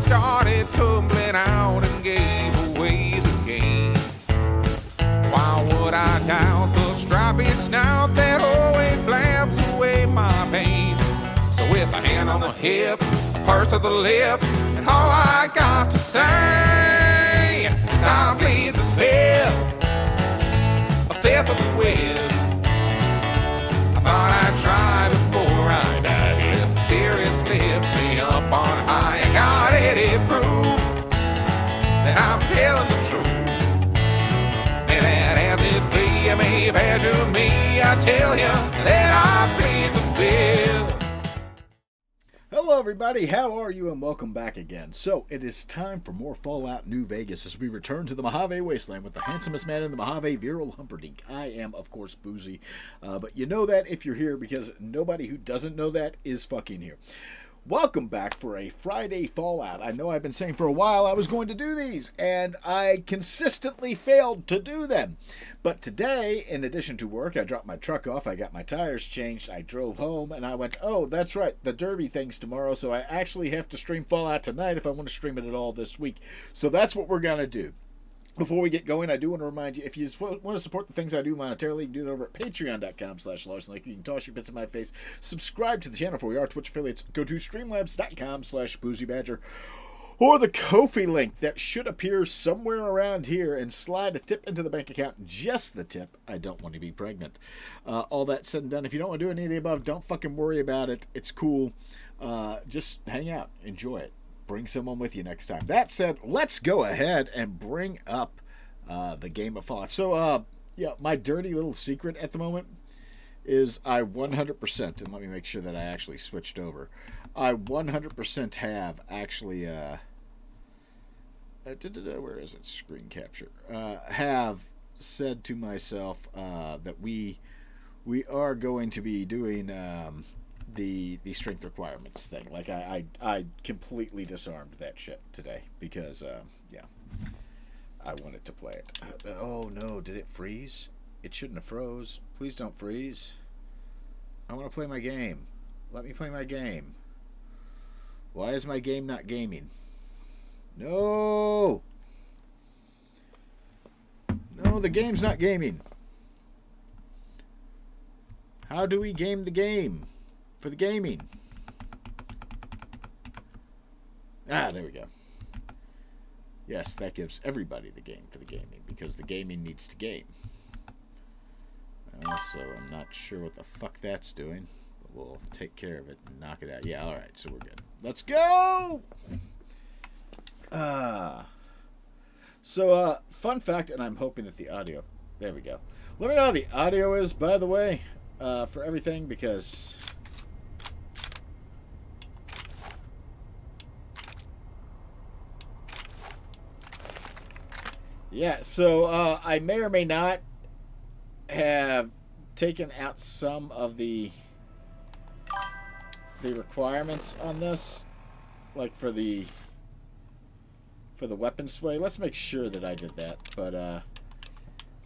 started tumbling out and gave away the game. Why would I doubt the stripy snout that always blabs away my pain? So with a hand on the hip, a purse of the lip, and all I got to say is I plead the fifth, a fifth of the whiz. I thought I'd try before I died. Let the spirits lift me up on high. I got any proof that I'm telling the truth, and that as it be, you may badger me. I tell you that I plead the fifth. Hello everybody, how are you and welcome back again. So it is time for more Fallout New Vegas as we return to the Mojave Wasteland with the handsomest man in the Mojave, Virile Humperdink. I am, of course, Boozy, but you know that if you're here because nobody who doesn't know that is fucking here. Welcome back for a Friday Fallout. I know I've been saying for a while I was going to do these, and I consistently failed to do them. But today, in addition to work, I dropped my truck off, I got my tires changed, I drove home, and I went, oh, that's right, the Derby thing's tomorrow, so I actually have to stream Fallout tonight if I want to stream it at all this week. So that's what we're going to do. Before we get going, I do want to remind you, if you want to support the things I do monetarily, you can do it over at patreon.com/LarsonLake. You can toss your bits in my face. Subscribe to the channel for our Twitch affiliates. Go to streamlabs.com/BoozyBadger. Or the Ko-fi link that should appear somewhere around here and slide a tip into the bank account. Just the tip. I don't want to be pregnant. All that said and done, if you don't want to do any of the above, don't fucking worry about it. It's cool. Just hang out. Enjoy it. Bring someone with you next time. That said, let's go ahead and bring up the game of Fallout. So, yeah, my dirty little secret at the moment is I 100%, and let me make sure that I actually switched over. I 100% have actually, where is it? Screen capture. Have said to myself that we are going to be doing the strength requirements thing. Like I completely disarmed that shit today because yeah, I wanted to play it. Oh no, did it freeze? It shouldn't have froze. Please don't freeze. I want to play my game. Let me play my game. Why is my game not gaming? No, the game's not gaming. How do we game the game? For the gaming. Ah, there we go. Yes, that gives everybody the game for the gaming because the gaming needs to game. So I'm not sure what the fuck that's doing, but we'll take care of it and knock it out. Yeah, alright, so we're good. Let's go! So, fun fact, and I'm hoping that the audio... There we go. Let me know how the audio is, by the way, for everything, because... Yeah, so I may or may not have taken out some of the requirements on this, like for the weapon sway. Let's make sure that I did that, but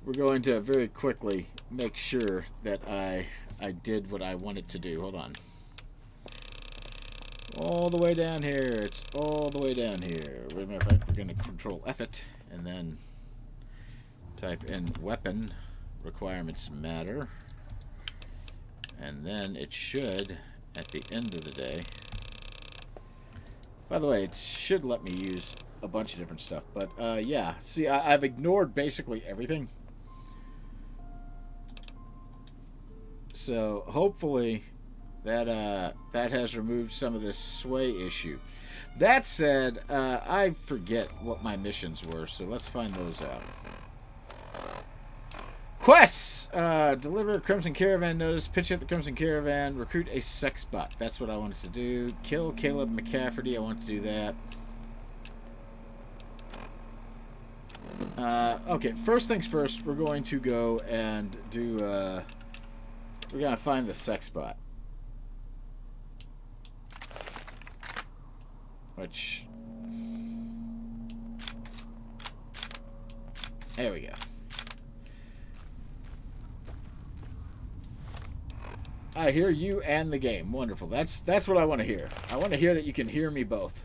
we're going to very quickly make sure that I did what I wanted to do. Hold on. All the way down here. It's all the way down here. Wait a minute, we're going to control F it and then type in weapon requirements matter, and then it should at the end of the day, by the way, it should let me use a bunch of different stuff, but yeah, see, I've ignored basically everything, so hopefully that has removed some of this sway issue. That said, I forget what my missions were, so let's find those out. Quests! Deliver a Crimson Caravan notice, pitch at the Crimson Caravan, recruit a sexbot. That's what I wanted to do. Kill Caleb McCafferty. I want to do that. Okay, first things first, we're going to go and do, we're going to find the sexbot. Which... There we go. I hear you and the game. Wonderful. That's what I want to hear. I want to hear that you can hear me both.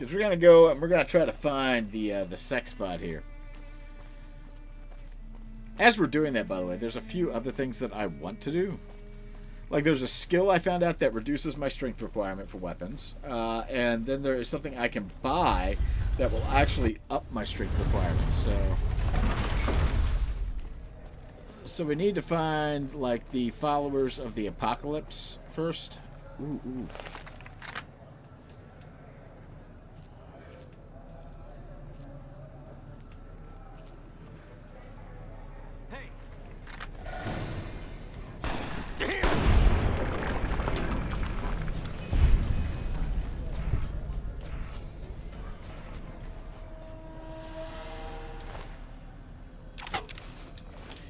Because we're going to go and we're going to try to find the sexbot here. As we're doing that, by the way, there's a few other things that I want to do. Like, there's a skill I found out that reduces my strength requirement for weapons. And then there is something I can buy that will actually up my strength requirements. So we need to find, like, the followers of the apocalypse first. Ooh, ooh.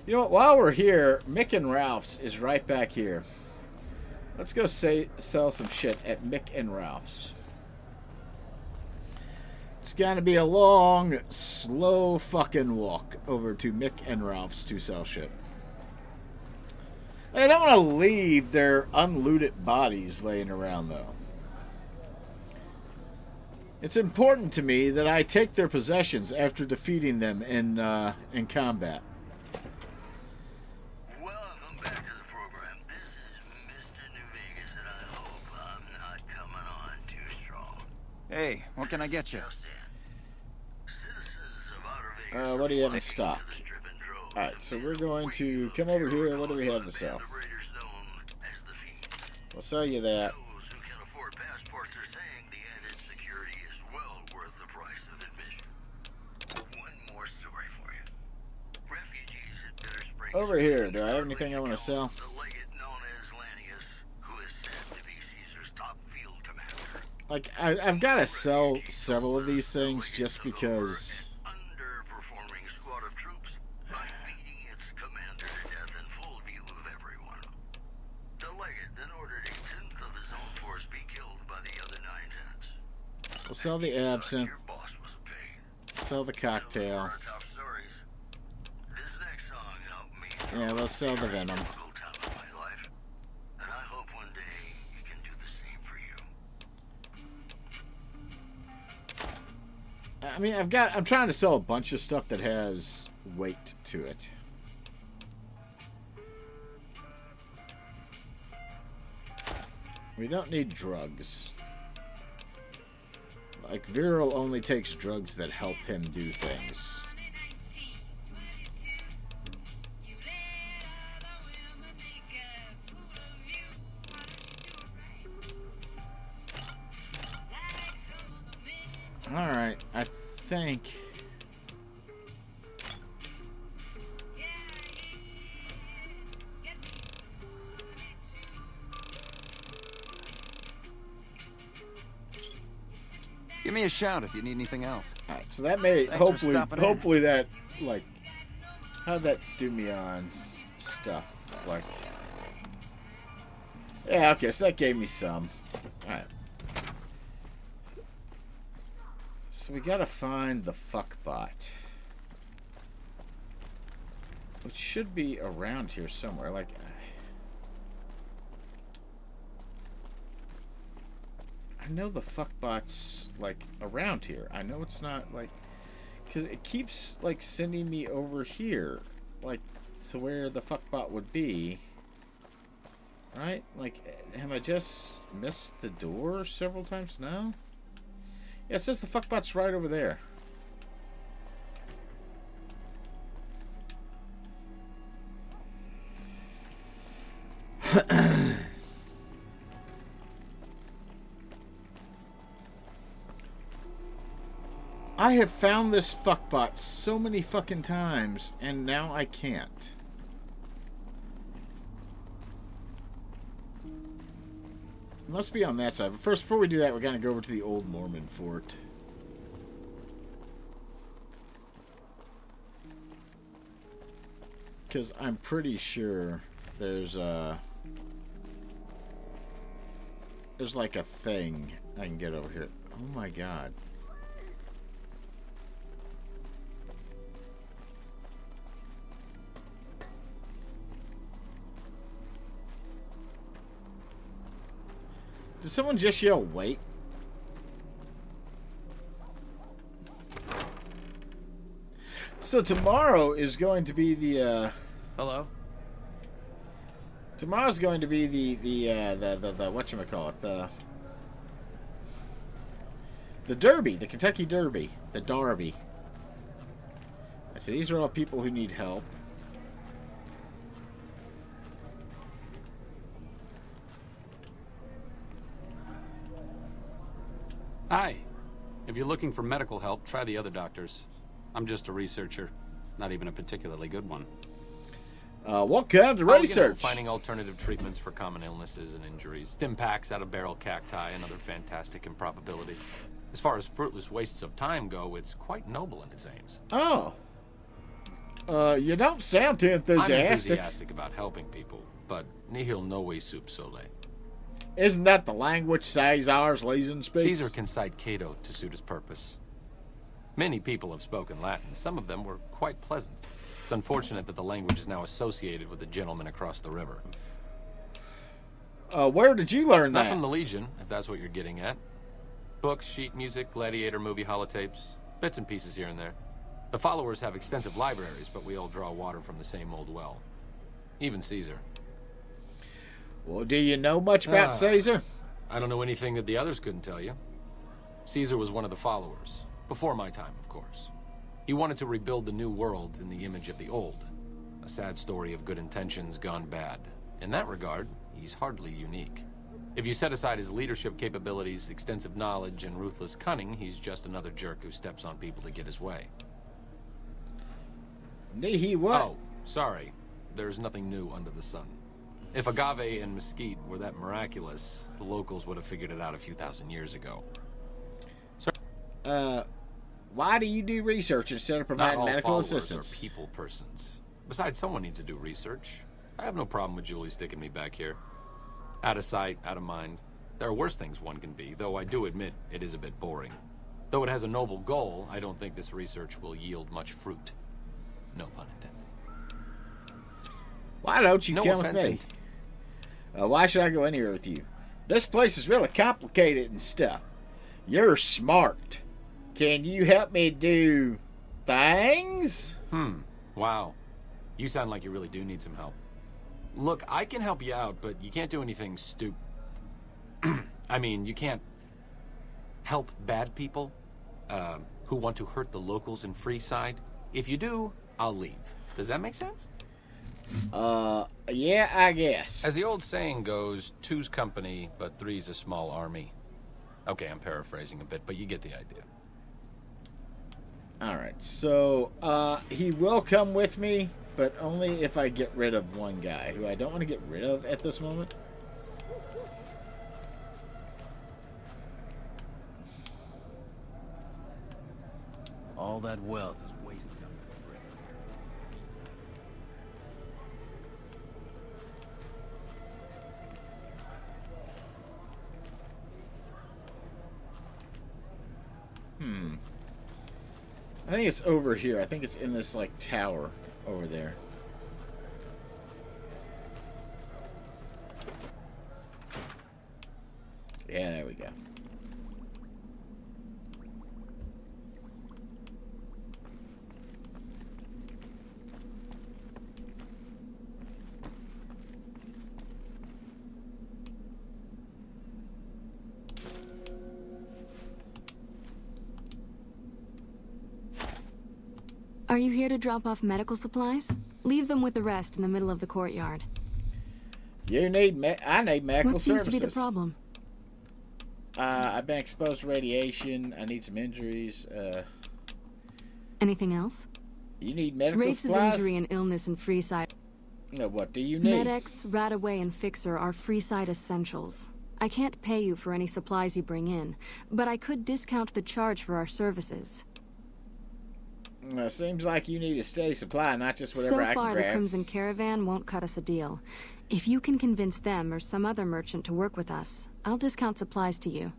You know what? While we're here, Mick and Ralph's is right back here. Let's go sell some shit at Mick and Ralph's. It's gonna be a long, slow fucking walk over to Mick and Ralph's to sell shit. I don't want to leave their unlooted bodies laying around, though. It's important to me that I take their possessions after defeating them in combat. Hey, what can I get you? What do you have in stock? Alright, so we're going to come over here. What do we have to sell? We'll sell you that. Over here, do I have anything I want to sell? Like, I've got to sell several of these things just because... underperforming squad of troops by beating its commander to death in full view of everyone. The legate then ordered a tenth of his own force be killed by the other 9/10. We'll sell the absinthe. Your boss was a pain. Sell the cocktail. This next song helped me. Yeah, let's sell the venom. I mean, I'm trying to sell a bunch of stuff that has weight to it. We don't need drugs. Like, Virile only takes drugs that help him do things. Alright, I think... Give me a shout if you need anything else. Alright, so that may... Thanks hopefully that, like... How'd that do me on stuff? Like... Yeah, okay, so that gave me some. Alright. So we gotta find the fuckbot. Which should be around here somewhere. Like, I know the fuckbot's like around here. I know it's not like, because it keeps like sending me over here, like to where the fuckbot would be. Right? Like, have I just missed the door several times now? Yeah, it says the fuckbot's right over there. I have found this fuckbot so many fucking times, and now I can't. It must be on that side. But first, before we do that, we're going to go over to the old Mormon fort. Because I'm pretty sure there's like a thing I can get over here. Oh my god. Did someone just yell, wait? So tomorrow is going to be the Hello? tomorrow's going to be the whatchamacallit, the Derby, the Kentucky Derby, the Derby. So these are all people who need help. Hi. If you're looking for medical help, try the other doctors. I'm just a researcher. Not even a particularly good one. What kind of research? Finding alternative treatments for common illnesses and injuries. Stim packs out of barrel cacti and other fantastic improbabilities. As far as fruitless wastes of time go, it's quite noble in its aims. Oh. You don't sound too I'm enthusiastic. enthusiastic about helping people, but nihil novi sub sole. Isn't that the language Caesar's Legion speaks? Caesar can cite Cato to suit his purpose. Many people have spoken Latin. Some of them were quite pleasant. It's unfortunate that the language is now associated with the gentleman across the river. Where did you learn Not that? from the Legion, if that's what you're getting at. Books, sheet music, gladiator movie holotapes, bits and pieces here and there. The followers have extensive libraries, but we all draw water from the same old well. Even Caesar. Well, do you know much about Caesar? I don't know anything that the others couldn't tell you. Caesar was one of the followers. Before my time, of course. He wanted to rebuild the new world in the image of the old. A sad story of good intentions gone bad. In that regard, he's hardly unique. If you set aside his leadership capabilities, extensive knowledge, and ruthless cunning, he's just another jerk who steps on people to get his way. He what? Oh, sorry. There's nothing new under the sun. If agave and mesquite were that miraculous, the locals would have figured it out a few thousand years ago. Why do you do research instead of providing Not all medical followers assistance? are people persons. Besides, someone needs to do research. I have no problem with Julie sticking me back here. Out of sight, out of mind. There are worse things one can be, though I do admit it is a bit boring. Though it has a noble goal, I don't think this research will yield much fruit. No pun intended. Why don't you No come with offense me? Why should I go anywhere with you? This place is really complicated and stuff. You're smart. Can you help me do things? Wow. You sound like you really do need some help. Look, I can help you out, but you can't do anything I mean, you can't help bad people who want to hurt the locals in Freeside. If you do, I'll leave. Does that make sense? Yeah, I guess. As the old saying goes, two's company, but three's a small army. Okay, I'm paraphrasing a bit, but you get the idea. Alright, so, he will come with me, but only if I get rid of one guy, who I don't want to get rid of at this moment. All that wealth is wasted on this brick. I think it's over here. I think it's in this, like, tower over there. Yeah, there we go. Are you here to drop off medical supplies? Leave them with the rest in the middle of the courtyard. I need medical What seems services. to be the problem? I've been exposed to radiation. I need some injuries. Anything else? You need medical Rates supplies? of injury and illness in Freeside. No, what do you need? Med-X, Radaway, and Fixer are Freeside essentials. I can't pay you for any supplies you bring in, but I could discount the charge for our services. Seems like you need a steady supply, not just whatever So I can far, the grab. Crimson Caravan won't cut us a deal. If you can convince them or some other merchant to work with us, I'll discount supplies to you.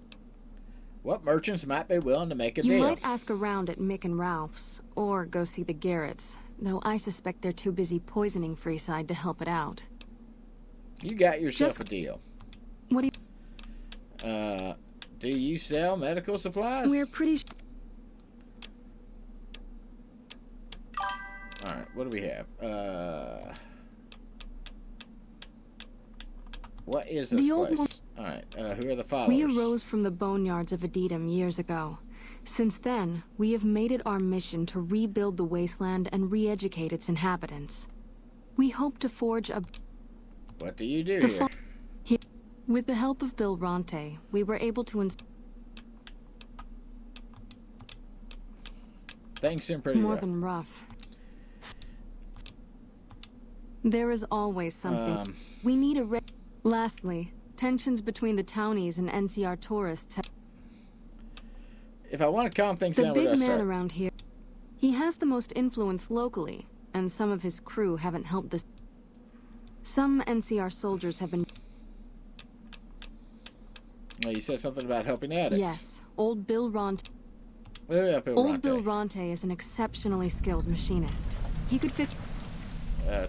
What merchants might be willing to make a You deal? might ask around at Mick and Ralph's, or go see the Garretts, though I suspect they're too busy poisoning Freeside to help it out. You got yourself Just- a deal. What do Do you sell medical supplies? We're pretty what do we have? What is this place? All right, who are the followers? We arose from the boneyards of Edidum years ago. Since then, we have made it our mission to rebuild the wasteland and re-educate its inhabitants. We hope to forge a... What do you do here? With the help of Bill Ronte, we were able to... Things seem pretty More rough. than rough. There is always something. We need a... Lastly, tensions between the townies and NCR tourists have... If I want to calm things The down, where do I big man start? around here, he has the most influence locally, and some of his crew haven't helped this. Some NCR soldiers have been... Well, you said something about helping addicts. Yes, old Bill Ronte... Old Bill Ronte is an exceptionally skilled machinist. He could fix...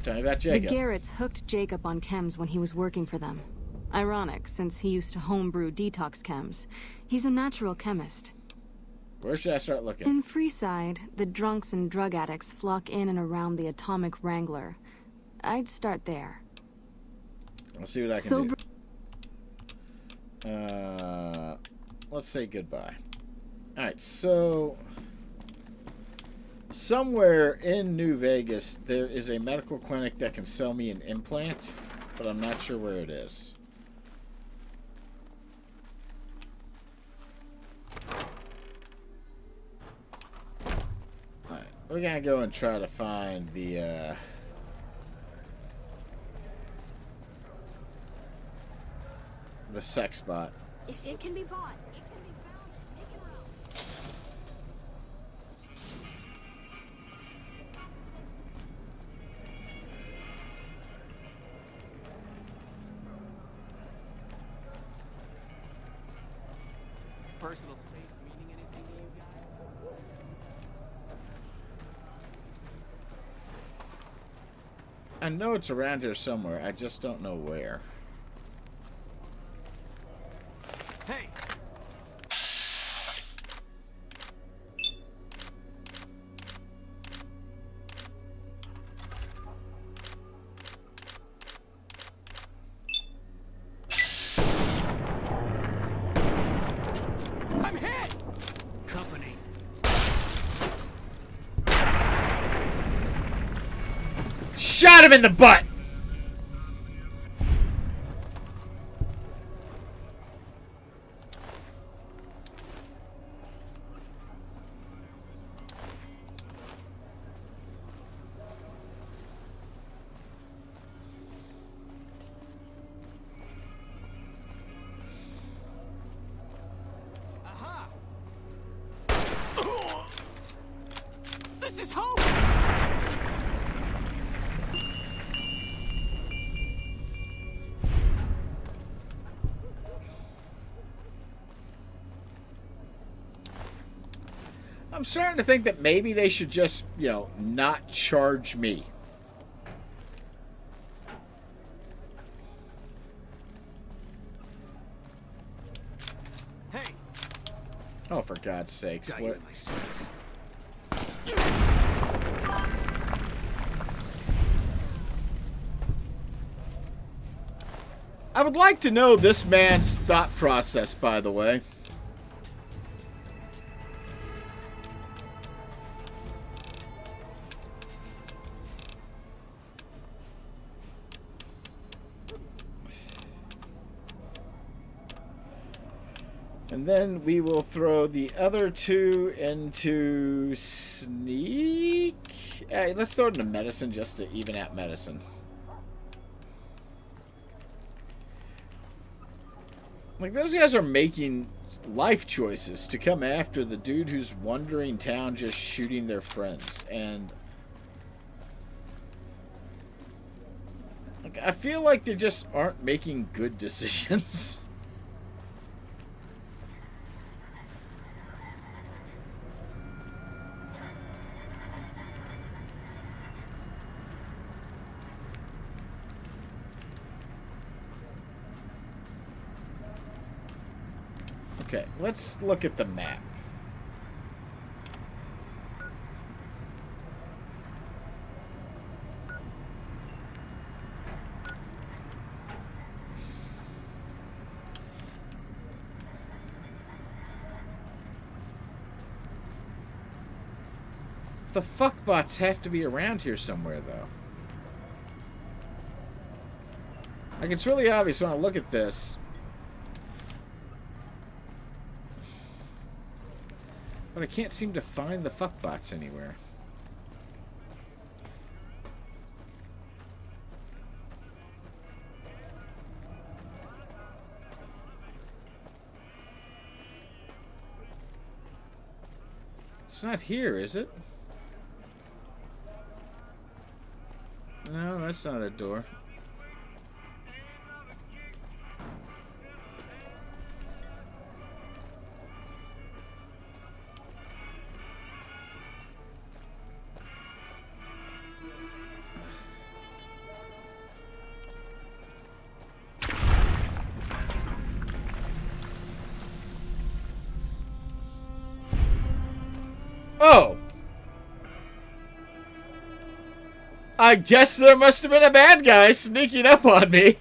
Tell me about Jacob. The Garretts hooked Jacob on chems when he was working for them. Ironic, since he used to homebrew detox chems. He's a natural chemist. Where should I start looking? In Freeside, the drunks and drug addicts flock in and around the Atomic Wrangler. I'd start there. I'll see what I can do. Let's say goodbye. Alright, so... Somewhere in New Vegas, there is a medical clinic that can sell me an implant, but I'm not sure where it is. Alright, we're gonna go and try to find the sexbot. If it can be bought, it can be found. Make it around. Personal space meaning anything to you guys? I know it's around here somewhere, I just don't know where. Hey! I'm hit! Company. Shot him in the butt! Aha! This is hope! I'm starting to think that maybe they should just, you know, not charge me. Hey! Oh, for God's sakes. Got you What? in my sights. I would like to know this man's thought process, by the way. And then we will throw the other two into sneak. Hey, let's throw it into medicine just to even out medicine. Like, those guys are making life choices to come after the dude who's wandering town just shooting their friends. And like, I feel like they just aren't making good decisions. Okay, let's look at the map. The fuckbots have to be around here somewhere, though. Like, it's really obvious when I look at this. But I can't seem to find the fuckbots anywhere. It's not here, is it? No, that's not a door. Oh! I guess there must have been a bad guy sneaking up on me.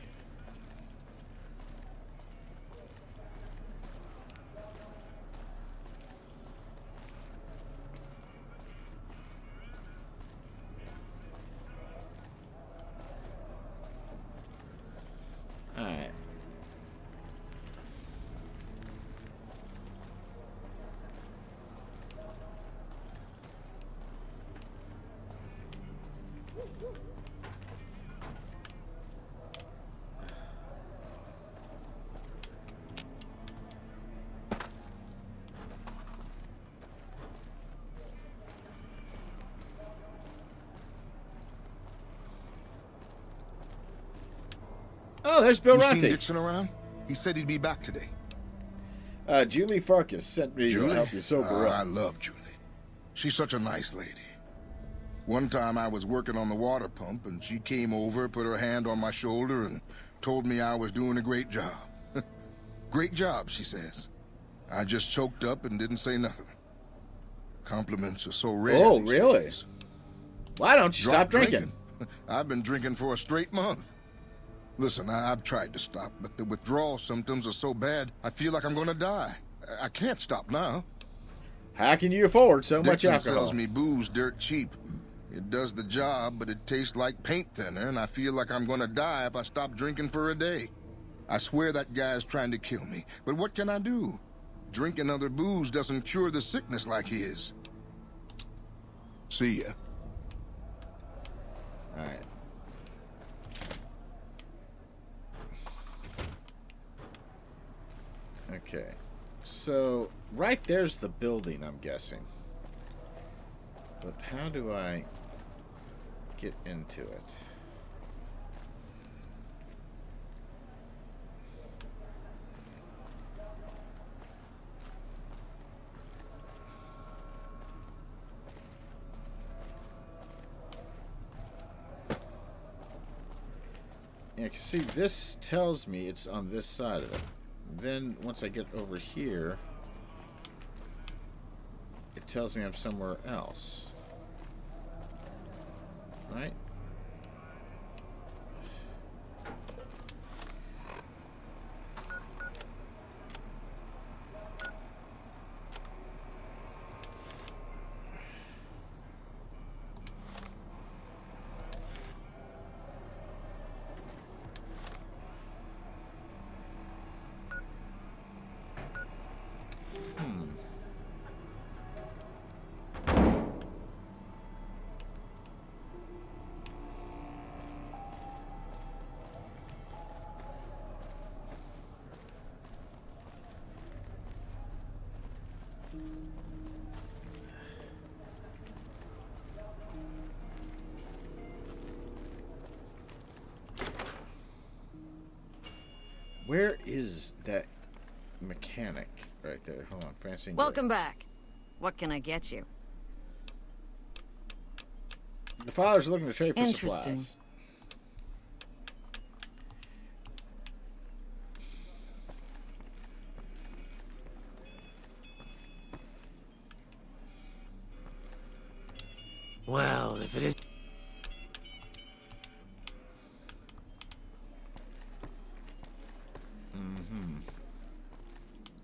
Alright. Oh, there's Bill You seen Ronte. Dixon around? He said he'd be back today. Julie Farkas sent me to help you sober I up. love Julie. She's such a nice lady. One time I was working on the water pump, and she came over, put her hand on my shoulder, and told me I was doing a great job. Great job, she says. I just choked up and didn't say nothing. Compliments are so rare. Oh, these really? days. Why don't you Drop stop drinking? I've been drinking for a straight month. Listen, I've tried to stop, but the withdrawal symptoms are so bad, I feel like I'm gonna die. I can't stop now. How can you afford so much Dixon alcohol? sells me booze dirt cheap. It does the job, but it tastes like paint thinner, and I feel like I'm gonna die if I stop drinking for a day. I swear that guy's trying to kill me, but what can I do? Drinking other booze doesn't cure the sickness like his. See ya. Alright. Okay. So, right there's the building, I'm guessing. But how do I get into it? Yeah, 'cause see, this tells me it's on this side of it. Then, once I get over here, it tells me I'm somewhere else. Right? Where is that mechanic right there? Hold on, Francine. Welcome back. What can I get you? The father's looking to trade for Interesting. supplies. Well, if it is...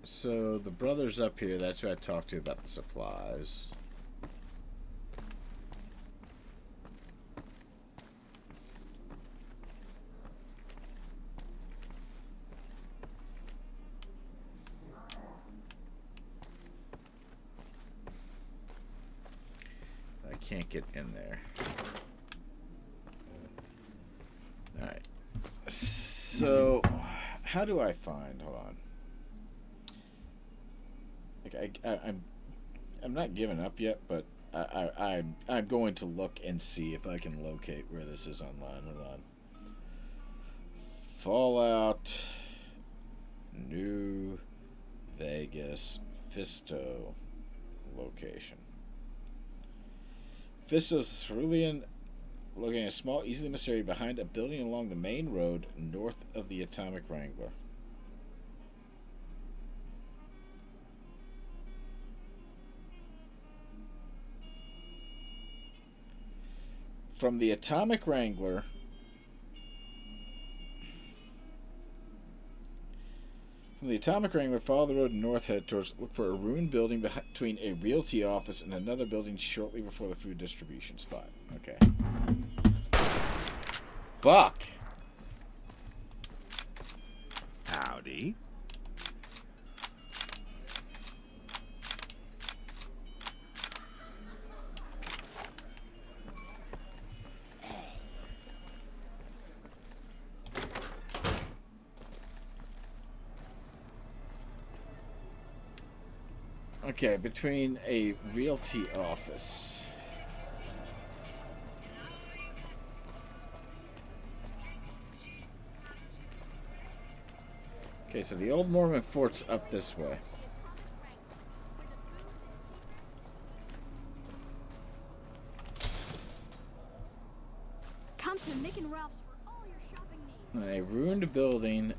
So the brother's up here. That's who I talked to about the supplies. can't get in there. Alright. So, how do I find... Hold on. Like, I'm not giving up yet, but I'm going to look and see if I can locate where this is online. Hold on. Fallout New Vegas Fisto location. Fisto's cerulean, located in a small, easily missed area behind a building along the main road north of the Atomic Wrangler. From the Atomic Wrangler, follow the road north, head towards, look for a ruined building between a realty office and another building shortly before the food distribution spot. Okay. Fuck! Howdy. Okay, between a realty office. Okay, so the old Mormon fort's up this way. Come to Mick and Ralph's for all your shopping needs. A ruined building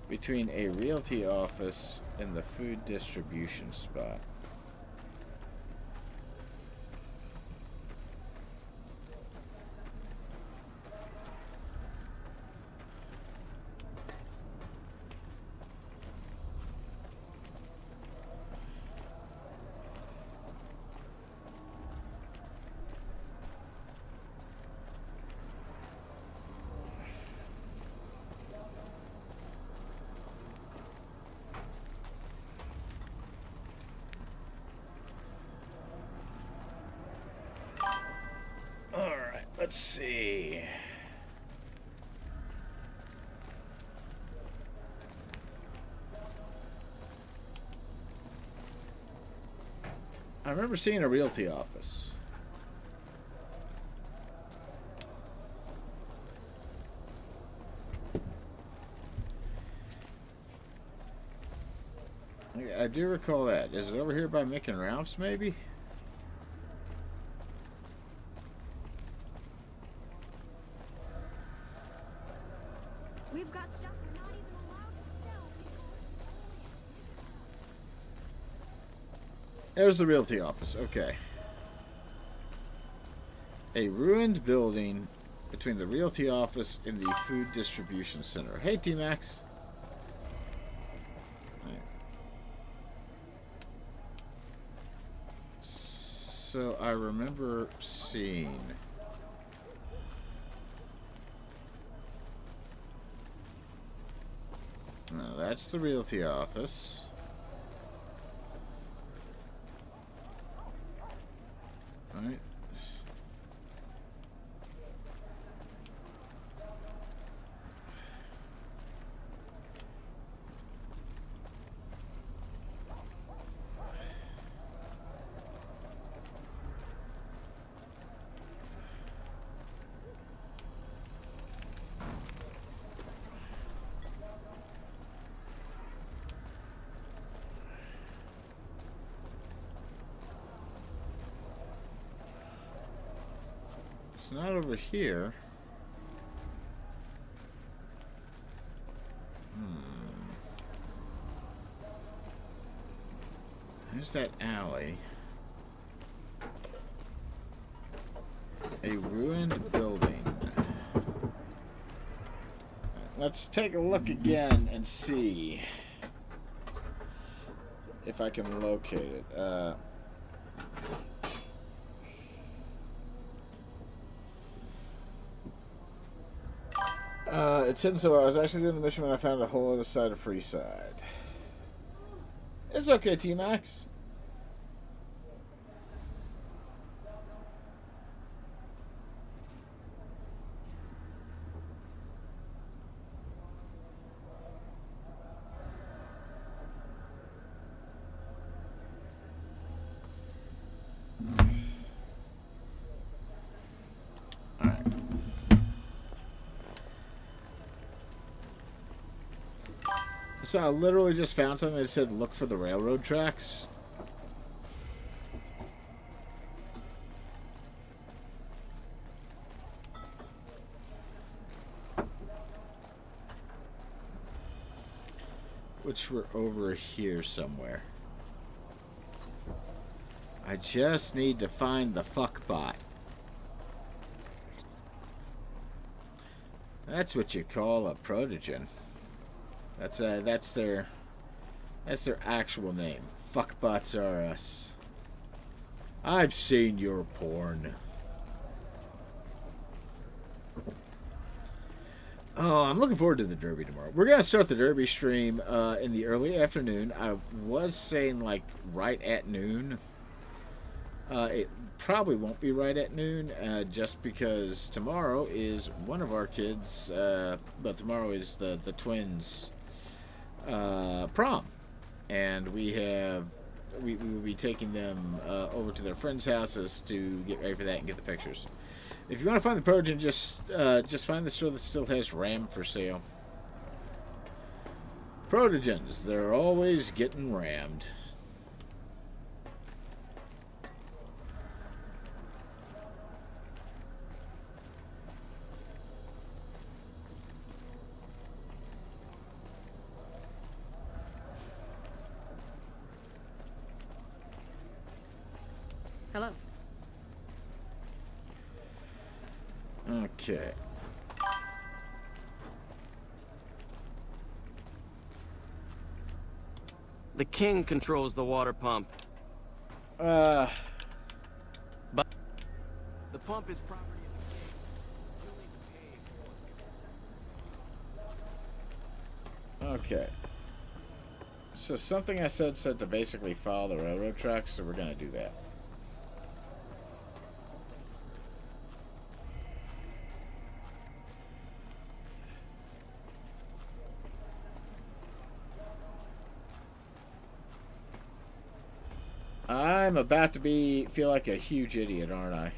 between a realty office and the food distribution spot. Let's see. I remember seeing a realty office. I do recall that. Is it over here by Mick and Ralph's, maybe? We've got stuff we're not even allowed to sell, people. There's the realty office. Okay. A ruined building between the realty office and the food distribution center. Hey, T-Max. So I remember seeing... No, that's the realty office. All right. Not over here. There's that alley. A ruined building. Let's take a look again and see if I can locate it. It's hidden so well. I was actually doing the mission when I found the whole other side of Freeside. It's okay, T-Max. Alright. So I literally just found something that said look for the railroad tracks. Which were over here somewhere. I just need to find the fuckbot. That's what you call a protogen. That's their actual name. Fuckbots are us. I've seen your porn. Oh, I'm looking forward to the Derby tomorrow. We're going to start the Derby stream in the early afternoon. I was saying, like, right at noon. It probably won't be right at noon, just because tomorrow is one of our kids, but tomorrow is the twins' prom. And we will be taking them over to their friends' houses to get ready for that and get the pictures. If you want to find the Progen, just find the store that still has RAM for sale. Protogens, they're always getting rammed. Hello. Okay. The king controls the water pump. Uh. But the pump is property of the king. You'll need to pay for it. Okay. So something I said to basically follow the railroad tracks, so we're gonna do that. I'm about to feel like a huge idiot, aren't I?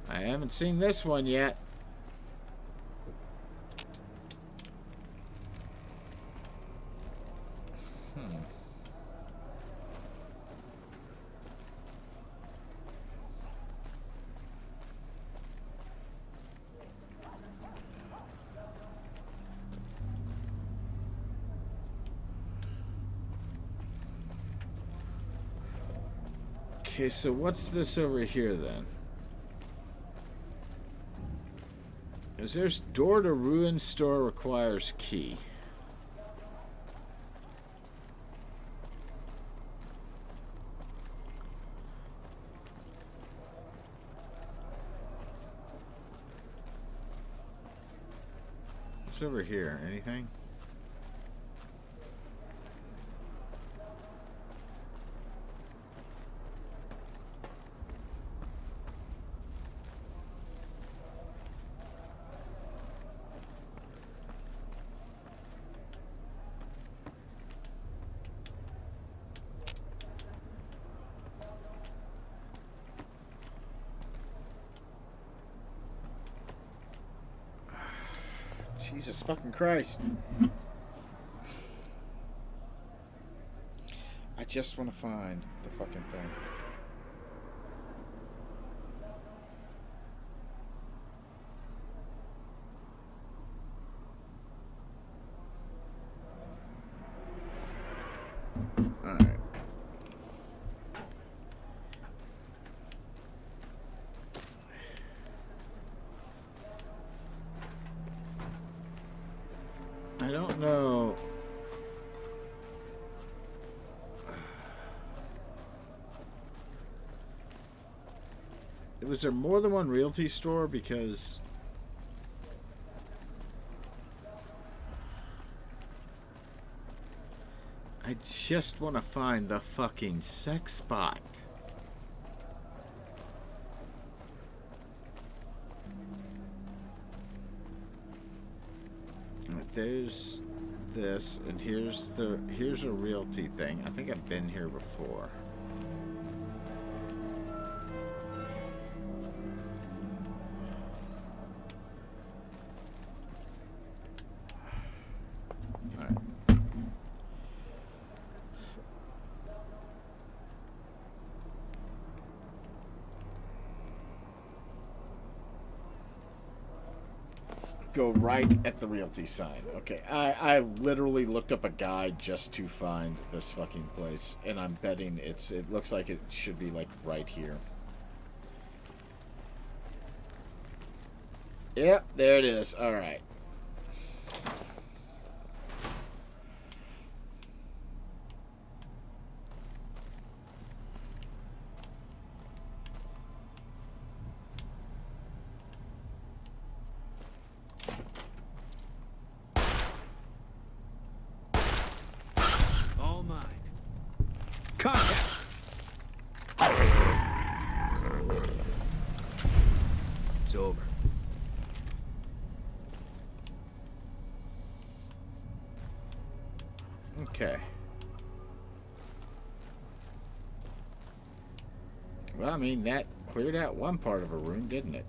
I haven't seen this one yet. Okay, so what's this over here then? Is there's door to ruin store requires key. What's over here? Anything? Jesus fucking Christ. I just want to find the fucking thing. Alright. I don't know. Was there more than one realty store? Because I just want to find the fucking sex spot. There's this, and here's a realty thing. I think I've been here before. Go right at the realty sign. Okay, I literally looked up a guide just to find this fucking place, and I'm betting it looks like it should be like right here. Yep, there it is. All right. It's over. Okay. Well, I mean, that cleared out one part of a room, didn't it?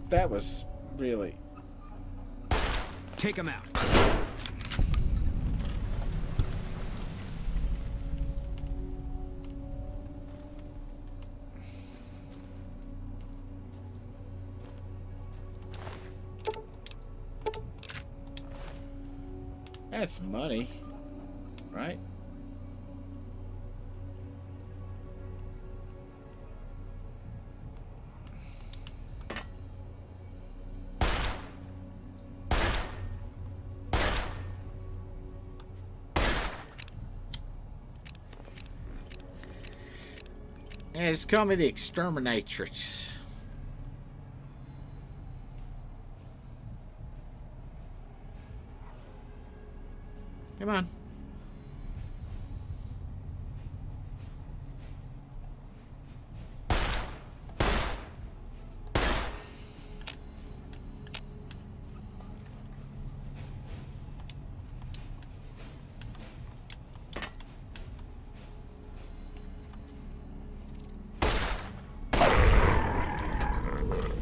That was really... Take him out. That's money, right? Yeah, just call me the Exterminatrix. Come on.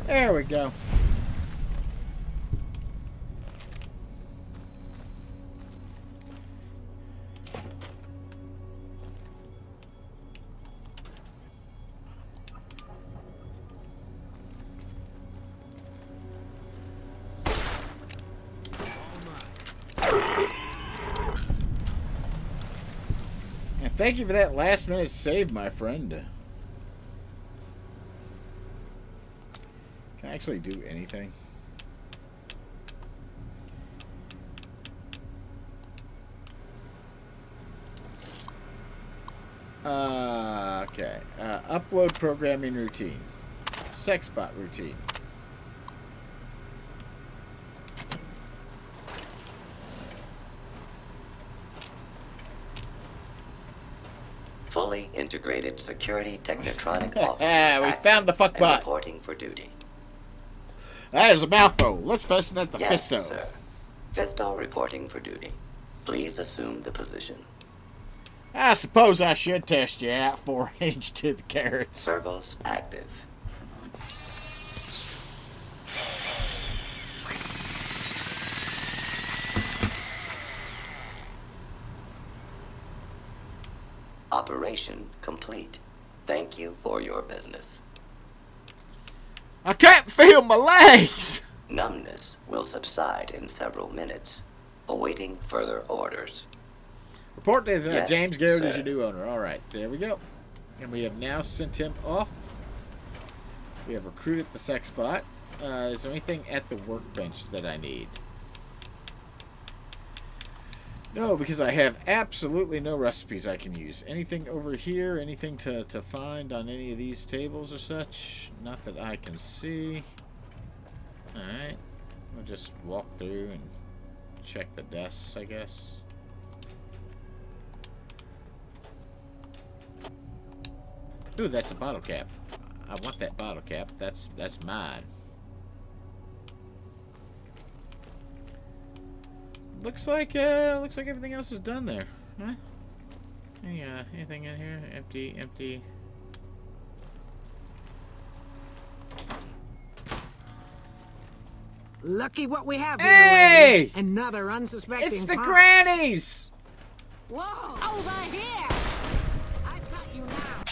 There we go. And thank you for that last minute save, my friend. Can I actually do anything? Okay. Upload programming routine. Sexbot routine. Fully integrated security technotronic officer. We found the fuckbot. Reporting for duty. That is a mouthful. Let's fasten at the Yes, Fisto. sir. Fisto reporting for duty. Please assume the position. I suppose I should test you out 4 inch to the carrots. Servos active. Operation complete. Thank you for your business. I can't feel my legs! Numbness will subside in several minutes. Awaiting further orders. Report to Yes, James Garrett sir. as your new owner. Alright, there we go. And we have now sent him off. We have recruited the sexbot. Is there anything at the workbench that I need? No, because I have absolutely no recipes I can use. Anything over here? Anything to find on any of these tables or such? Not that I can see. Alright. We'll just walk through and check the desks, I guess. Ooh, that's a bottle cap. I want that bottle cap. That's mine. Looks like everything else is done there. Huh? Anything in here? Empty, empty. Lucky what we have here, Hey! lady. Another unsuspecting It's the pawn. grannies! Whoa! Over here! I've got you now.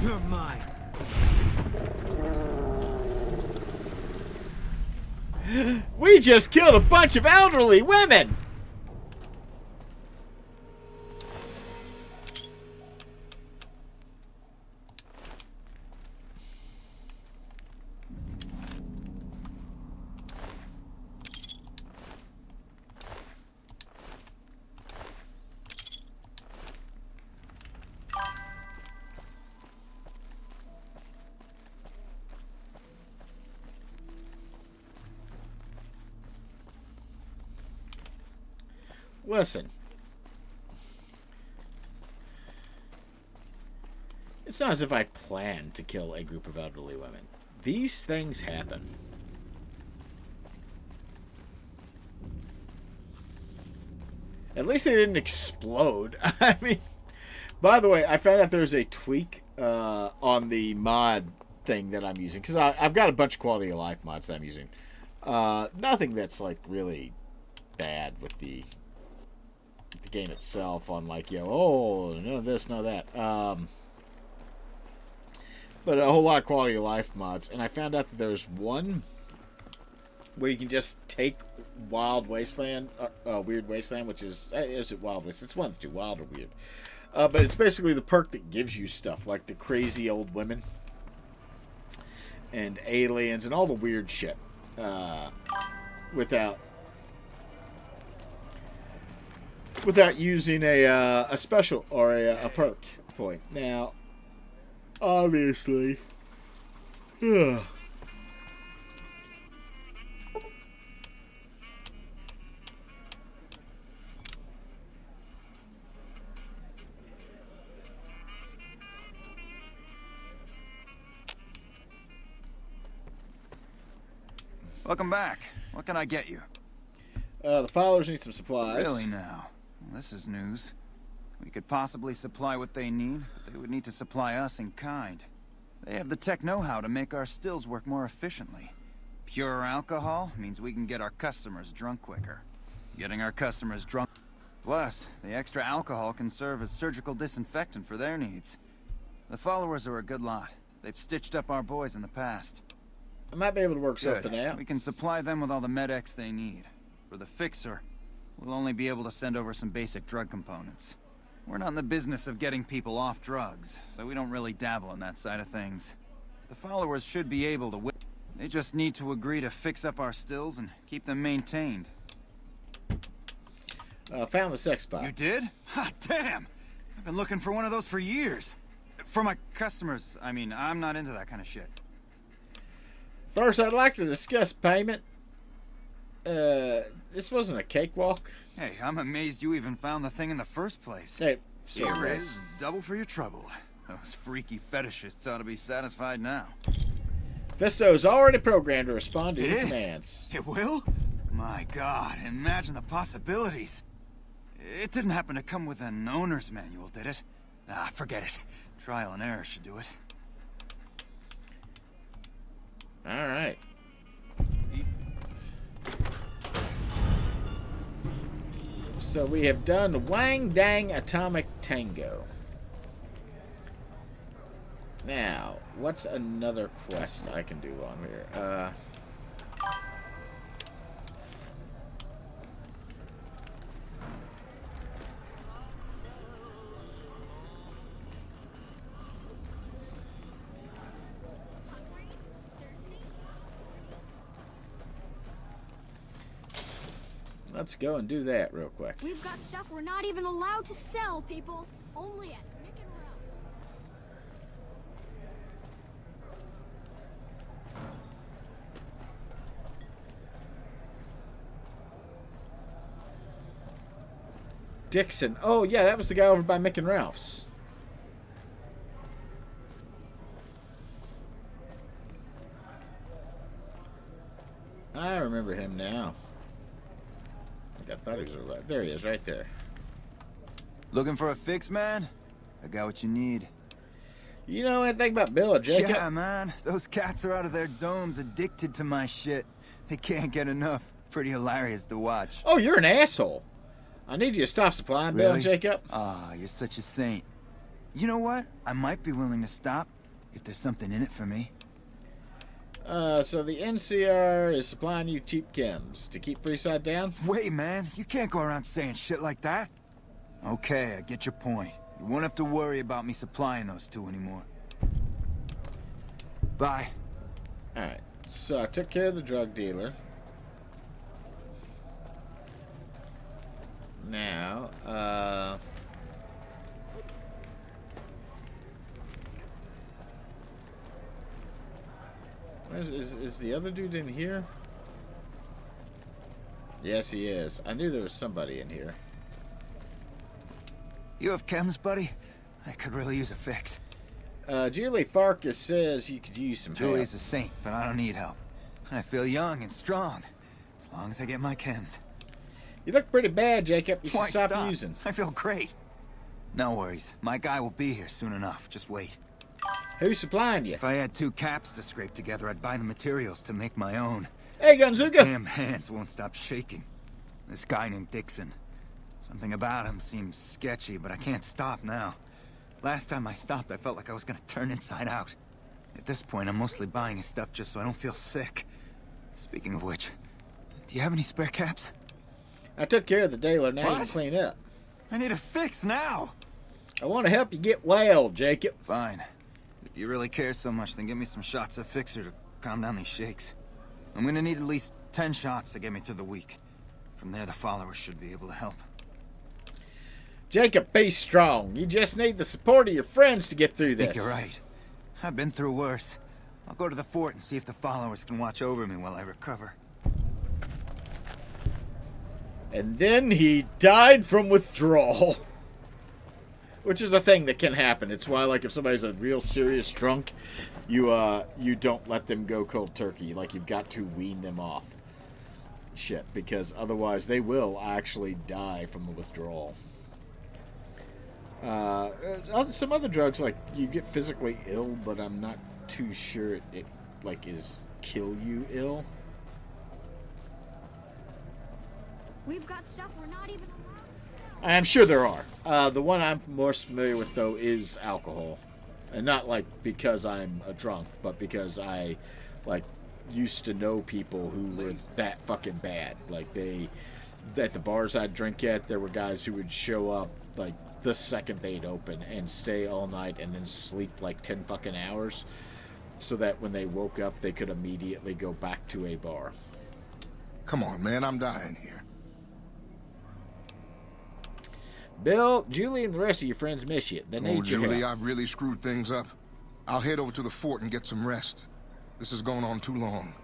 You're mine. We just killed a bunch of elderly women! Listen. It's not as if I planned to kill a group of elderly women. These things happen. At least they didn't explode. I mean, by the way, I found out there's a tweak on the mod thing that I'm using. Because I've got a bunch of quality of life mods that I'm using. Nothing that's like really bad with the game itself on like, you know, oh, no this, no that. But a whole lot of quality of life mods. And I found out that there's one where you can just take Wild Wasteland, Weird Wasteland, which is it Wild Wasteland? It's one of the two, Wild or Weird. But it's basically the perk that gives you stuff like the crazy old women and aliens and all the weird shit without using a special or a perk point. Now, obviously, Welcome back. What can I get you? the followers need some supplies. Really now? Well, this is news. We could possibly supply what they need, but they would need to supply us in kind. They have the tech know-how to make our stills work more efficiently. Pure alcohol means we can get our customers drunk quicker. Getting our customers drunk... Plus, the extra alcohol can serve as surgical disinfectant for their needs. The followers are a good lot. They've stitched up our boys in the past. I might be able to work Good. something out. We can supply them with all the med-X they need. For the fixer, we'll only be able to send over some basic drug components. We're not in the business of getting people off drugs, so we don't really dabble in that side of things. The followers should be able to win. They just need to agree to fix up our stills and keep them maintained. Found the sexbot. You did? Ha, damn! I've been looking for one of those for years. For my customers, I mean, I'm not into that kind of shit. First, I'd like to discuss payment. This wasn't a cakewalk. Hey, I'm amazed you even found the thing in the first place. Hey, so Here close. is double for your trouble. Those freaky fetishists ought to be satisfied now. Fisto is already programmed to respond to It your is? commands. It will? My God, imagine the possibilities. It didn't happen to come with an owner's manual, did it? Ah, forget it. Trial and error should do it. All right. So we have done Wang Dang Atomic Tango. Now, what's another quest I can do on here? Let's go and do that real quick. We've got stuff we're not even allowed to sell, people. Only at Mick and Ralph's. Dixon. Oh, yeah, that was the guy over by Mick and Ralph's. I remember him now. I thought he was right. There he is, right there. Looking for a fix, man? I got what you need. You know anything about Bill or Jacob? Yeah, man. Those cats are out of their domes, addicted to my shit. They can't get enough. Pretty hilarious to watch. Oh, you're an asshole. I need you to stop supplying Bill and Jacob. Ah, you're such a saint. You know what? I might be willing to stop if there's something in it for me. So the NCR is supplying you cheap chems to keep Freeside down? Wait, man. You can't go around saying shit like that. Okay, I get your point. You won't have to worry about me supplying those two anymore. Bye. Alright, so I took care of the drug dealer. Now, is the other dude in here? Yes, he is. I knew there was somebody in here. You have chems, buddy? I could really use a fix. Julie Farkas says you could use some help. Julie's a saint, but I don't need help. I feel young and strong, as long as I get my chems. You look pretty bad, Jacob. You should Why stop using. I feel great. No worries. My guy will be here soon enough. Just wait. Who's supplying you? If I had 2 caps to scrape together, I'd buy the materials to make my own. Hey, Gunzuka! Damn hands won't stop shaking. This guy named Dixon. Something about him seems sketchy, but I can't stop now. Last time I stopped, I felt like I was gonna turn inside out. At this point, I'm mostly buying his stuff just so I don't feel sick. Speaking of which, do you have any spare caps? I took care of the dealer. Now you can What? clean up. I need a fix now! I want to help you get well, Jacob. Fine. If you really care so much, then give me some shots of Fixer to calm down these shakes. I'm gonna need at least 10 shots to get me through the week. From there, the followers should be able to help. Jacob, be strong. You just need the support of your friends to get through I this. think you're right. I've been through worse. I'll go to the fort and see if the followers can watch over me while I recover. And then he died from withdrawal. Which is a thing that can happen. It's why, like, if somebody's a real serious drunk, you don't let them go cold turkey. Like, you've got to wean them off. Shit, because otherwise they will actually die from the withdrawal. Some other drugs, like, you get physically ill, but I'm not too sure it like, is kill you ill. We've got stuff we're not even allowed to sell. I'm sure there are. The one I'm most familiar with, though, is alcohol. And not, like, because I'm a drunk, but because I, like, used to know people who were that fucking bad. Like, at the bars I'd drink at, there were guys who would show up, like, the second they'd open and stay all night and then sleep, like, 10 fucking hours so that when they woke up, they could immediately go back to a bar. Come on, man, I'm dying here. Bill, Julie, and the rest of your friends miss you. They need your Julie, help. I've really screwed things up. I'll head over to the fort and get some rest. This has gone on too long.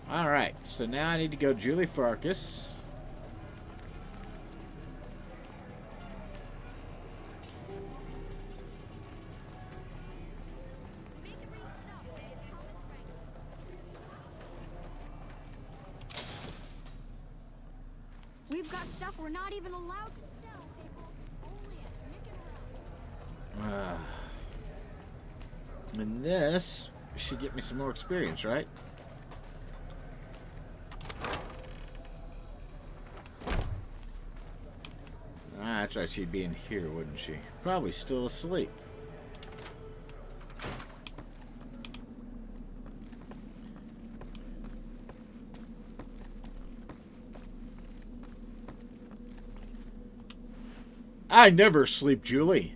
Alright, so now I need to go Julie Farkas. We've got stuff we're not even allowed to sell, people. Only at Mick and Ralph's. And this should get me some more experience, right? Ah, that's right, she'd be in here, wouldn't she? Probably still asleep. I never sleep, Julie.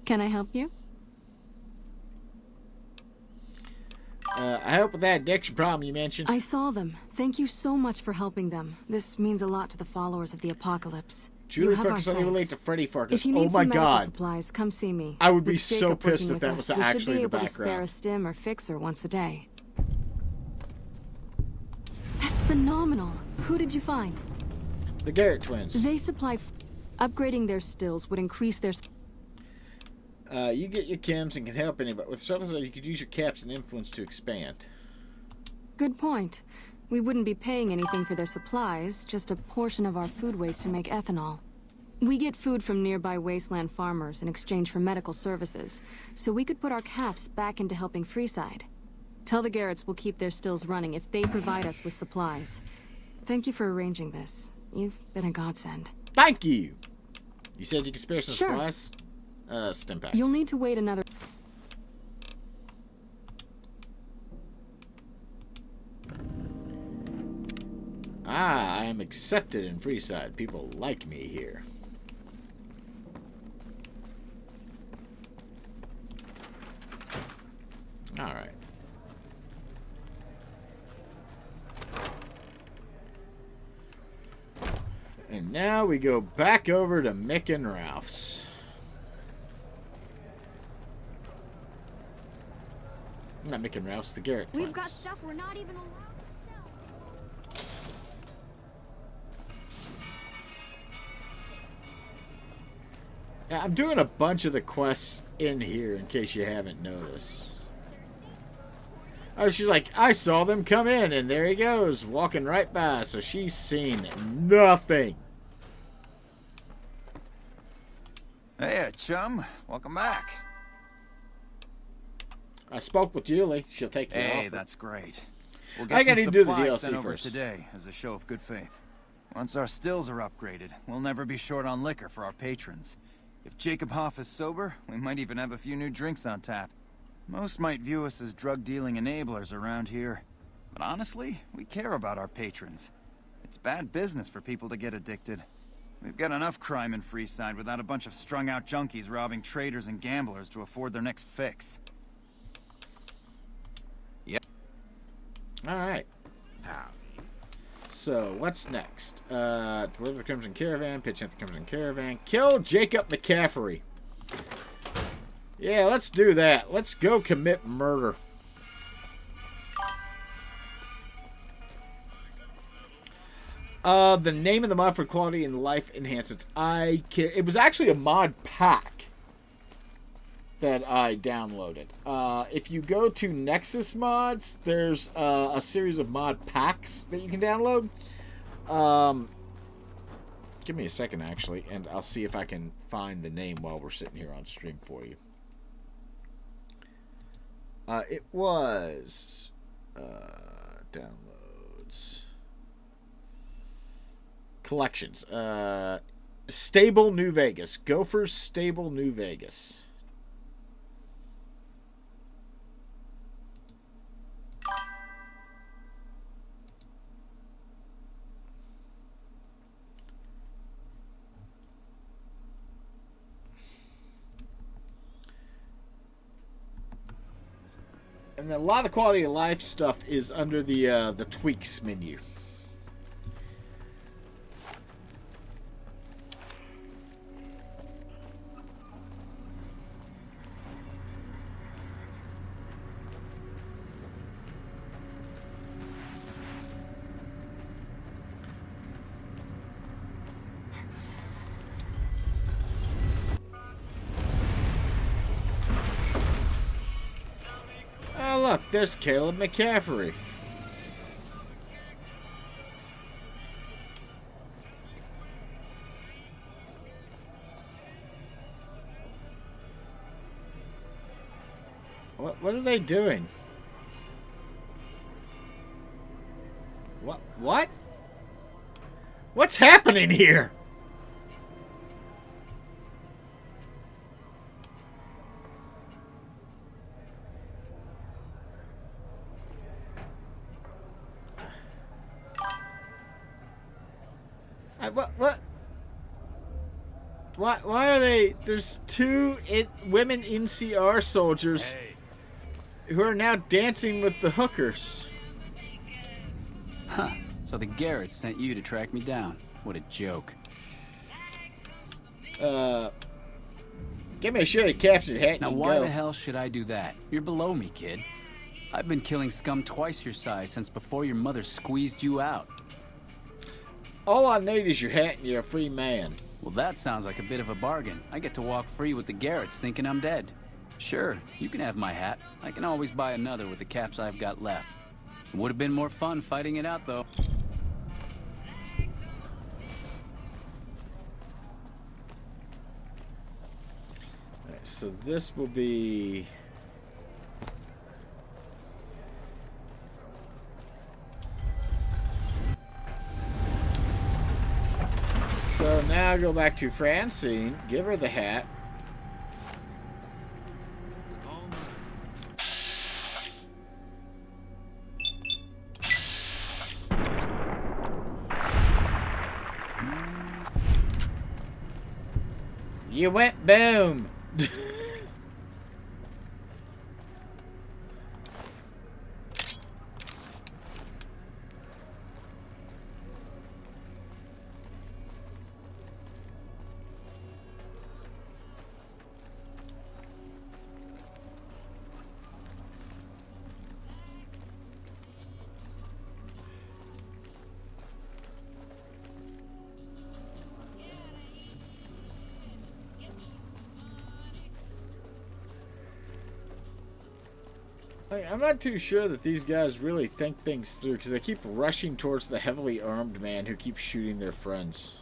Can I help you? I hope with that addiction problem you mentioned. I saw them. Thank you so much for helping them. This means a lot to the followers of the apocalypse. Julie Farkas only relate to Freddy Farkas. If you need some medical supplies, come see me. I would be With so Jacob pissed working if that with was us, we should actually be the able to spare a background. stim or fixer once a day. That's phenomenal. Who did you find? The Garrett twins. They supply... Upgrading their stills would increase their... You get your chems and can help anybody. With shuttles, you could use your caps and influence to expand. Good point. We wouldn't be paying anything for their supplies, just a portion of our food waste to make ethanol. We get food from nearby wasteland farmers in exchange for medical services, so we could put our caps back into helping Freeside. Tell the Garretts we'll keep their stills running if they provide us with supplies. Thank you for arranging this. You've been a godsend. Thank you! You said you could spare some Sure. supplies? Stim pack. You'll need to wait another... I am accepted in Freeside. People like me here. Alright. And now we go back over to Mick and Ralph's. Not Mick and Ralph's, the Garrett twins. We've got stuff we're not even allowed to sell. Yeah, I'm doing a bunch of the quests in here in case you haven't noticed. Oh, she's like, I saw them come in, and there he goes, walking right by, so she's seen nothing. Hey, chum. Welcome back. I spoke with Julie. She'll take you Hey, off. that's great. We'll I get gotta some do the supplies DLC sent over first. today as a show of good faith. Once our stills are upgraded, we'll never be short on liquor for our patrons. If Jacob Hoff is sober, we might even have a few new drinks on tap. Most might view us as drug-dealing enablers around here. But honestly, we care about our patrons. It's bad business for people to get addicted. We've got enough crime in Freeside without a bunch of strung-out junkies robbing traders and gamblers to afford their next fix. Yep. Alright. So, what's next? Deliver the Crimson Caravan, pitch at the Crimson Caravan, kill Jacob McCaffrey. Yeah, let's do that. Let's go commit murder. The name of the mod for quality and life enhancements. It was actually a mod pack that I downloaded. If you go to Nexus Mods, there's a series of mod packs that you can download. Give me a second, actually, and I'll see if I can find the name while we're sitting here on stream for you. It was downloads, collections, Stable New Vegas, Gophers Stable New Vegas. And then a lot of the quality of life stuff is under the tweaks menu. Oh, look, there's Caleb McCaffrey. What are they doing? What? What's happening here? Why are they... There's two women NCR soldiers. Hey, who are now dancing with the hookers. Huh. So the Garretts sent you to track me down. What a joke. Give me a shitty captured hat and Now you why go. the hell should I do that? You're below me, kid. I've been killing scum twice your size since before your mother squeezed you out. All I need is your hat and you're a free man. Well, that sounds like a bit of a bargain. I get to walk free with the Garretts thinking I'm dead. Sure, you can have my hat. I can always buy another with the caps I've got left. It would have been more fun fighting it out, though. Alright, so this will be... So now I go back to Francine, give her the hat. You went boom. I'm not too sure that these guys really think things through because they keep rushing towards the heavily armed man who keeps shooting their friends.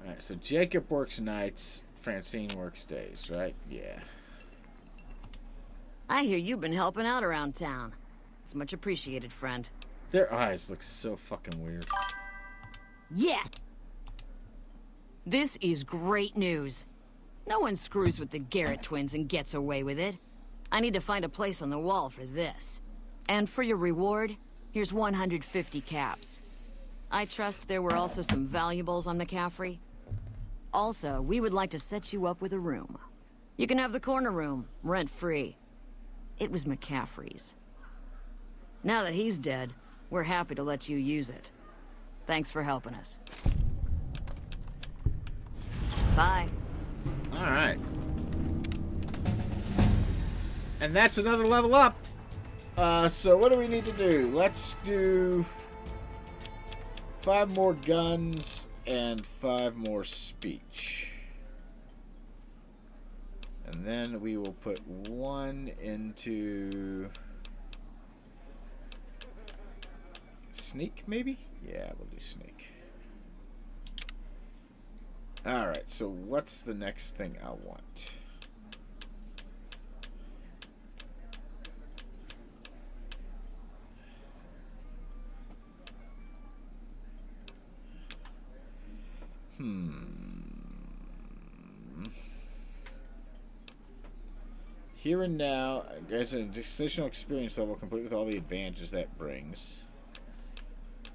Alright, so Jacob works nights, Francine works days, right? Yeah. I hear you've been helping out around town. It's much appreciated, friend. Their eyes look so fucking weird. Yes! This is great news. No one screws with the Garrett twins and gets away with it. I need to find a place on the wall for this. And for your reward, here's 150 caps. I trust there were also some valuables on McCaffrey. Also, we would like to set you up with a room. You can have the corner room, rent-free. It was McCaffrey's. Now that he's dead, we're happy to let you use it. Thanks for helping us. Bye. Alright. And that's another level up. So what do we need to do? Let's do 5 more guns and 5 more speech. And then we will put 1 into sneak, maybe? Yeah, we'll do sneak. Alright, so what's the next thing I want? Here and now, it's an additional experience level complete with all the advantages that brings.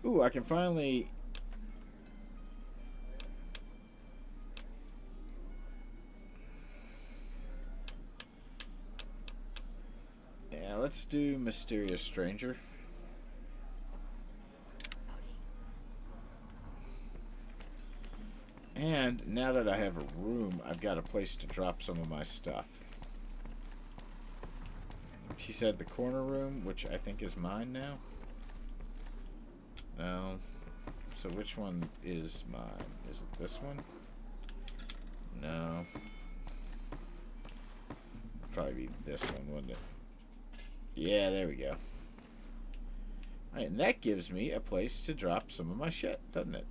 Ooh, I can finally... Yeah, let's do Mysterious Stranger. And now that I have a room, I've got a place to drop some of my stuff. She said the corner room, which I think is mine now. No. So which one is mine? Is it this one? No. Probably be this one, wouldn't it? Yeah, there we go. Alright, and that gives me a place to drop some of my shit, doesn't it?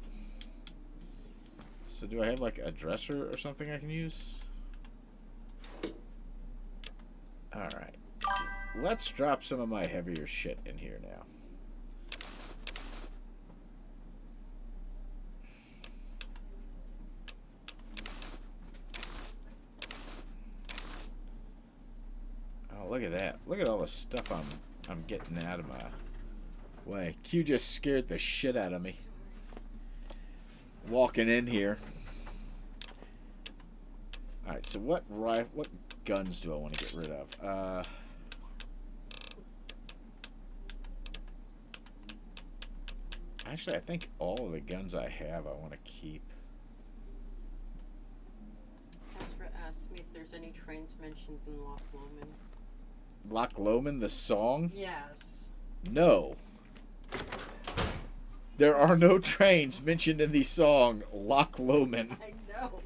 So do I have like a dresser or something I can use? Alright. Let's drop some of my heavier shit in here now. at that. Look at all the stuff I'm getting out of my way. Q just scared the shit out of me. Walking in here. Alright, so what guns do I want to get rid of? Actually, I think all of the guns I have I want to keep. Ezra asked me if there's any trains mentioned in Loch Lomond. Loch Lomond, the song? Yes. No. There are no trains mentioned in the song Loch Lomond. I know.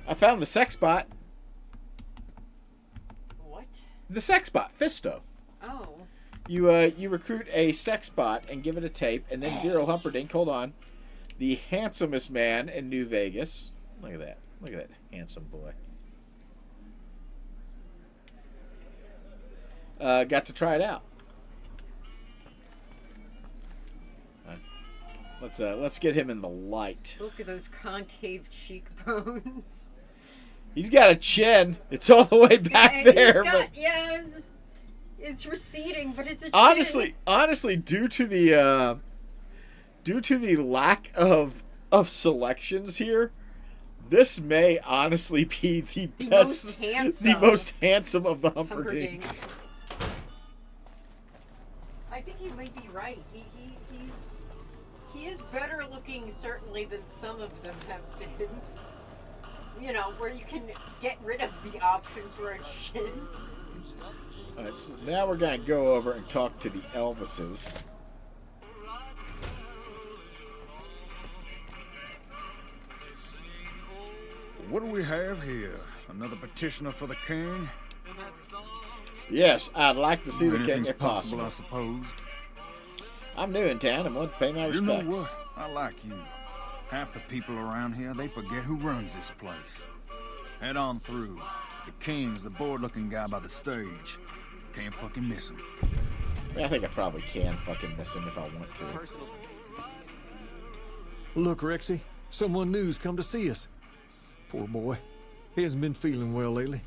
I found the sexbot. What? The sexbot, Fisto. Oh. You recruit a sexbot and give it a tape, and then Virile Humperdink, hold on, the handsomest man in New Vegas. Look at that. Look at that handsome boy. Got to try it out. Let's get him in the light. Look at those concave cheekbones. He's got a chin. It's all the way back there. It's receding, but it's a chin. Honestly, due to the lack of selections here, this may honestly be the best, the most handsome of the Humperdinks. I think you might be right. He is better looking, certainly, than some of them have been. You know, where you can get rid of the option for a chin. Alright, so now we're going to go over and talk to the Elvises. What do we have here? Another petitioner for the king? Yes, I'd like to see the king if possible, possible. I suppose. I'm new in town and want to pay my respects. You know what? I like you. Half the people around here, they forget who runs this place. Head on through. The king's the bored-looking guy by the stage. Can't fucking miss him. I think I probably can fucking miss him if I want to. Look, Rexy, someone new's come to see us. Poor boy. He hasn't been feeling well lately.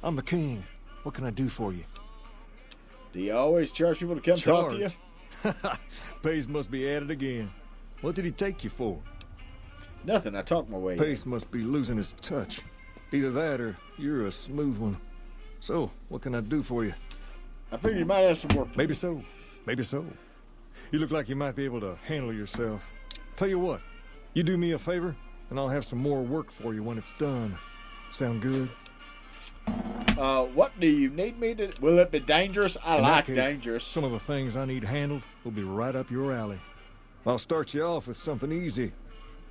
I'm the king. What can I do for you? Do you always charge people to come talk to you? Pace must be at it again. What did he take you for? Nothing. I talked my way. Pace must be losing his touch. Either that or you're a smooth one. So, what can I do for you? I figured you might have some work. Maybe so. Maybe so. You look like you might be able to handle yourself. Tell you what, you do me a favor, and I'll have some more work for you when it's done. Sound good? What do you need me to... Will it be dangerous? I like dangerous. Some of the things I need handled will be right up your alley. I'll start you off with something easy.